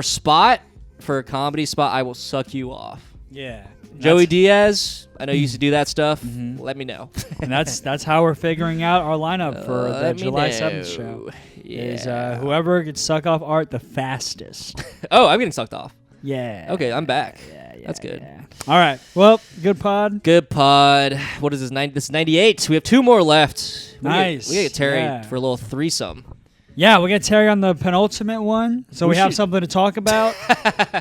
a comedy spot, I will suck you off. Yeah. Joey Diaz, I know you used to do that stuff. Let me know. And that's how we're figuring out our lineup for the Let me July know. 7th show. Yeah. Is whoever could suck off Art the fastest. Oh, I'm getting sucked off. Yeah. Okay, I'm back. Yeah, That's good. yeah. All right. Well, good pod. Good pod. What is this? This is 98. We have 2 more left. Nice. We get Terry Yeah. for a little threesome. Yeah, we'll get Terry on the penultimate one, so we have something to talk about.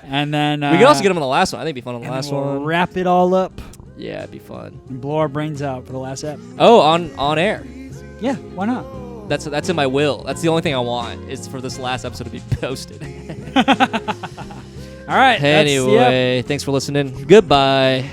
And then We could also get him on the last one. I think it'd be fun on the and last we'll one. wrap it all up Yeah, it'd be fun. and blow our brains out for the last ep. Oh, on air. Yeah, why not? That's in my will. That's the only thing I want is for this last episode to be posted. All right. that's the ep. Anyway, thanks for listening. Goodbye.